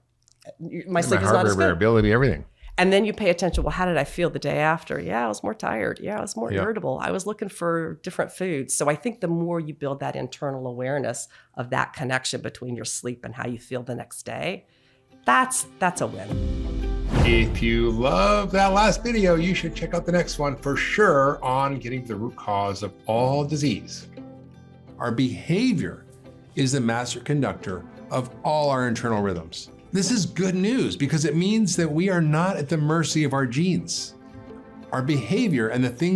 my sleep is not as good. Variability, everything. And then you pay attention, well, how did I feel the day after? Yeah, I was more tired. Yeah, I was more irritable. I was looking for different foods. So I think the more you build that internal awareness of that connection between your sleep and how you feel the next day, that's a win. If you love that last video, you should check out the next one for sure on getting to the root cause of all disease. Our behavior is the master conductor of all our internal rhythms. This is good news because it means that we are not at the mercy of our genes. Our behavior and the things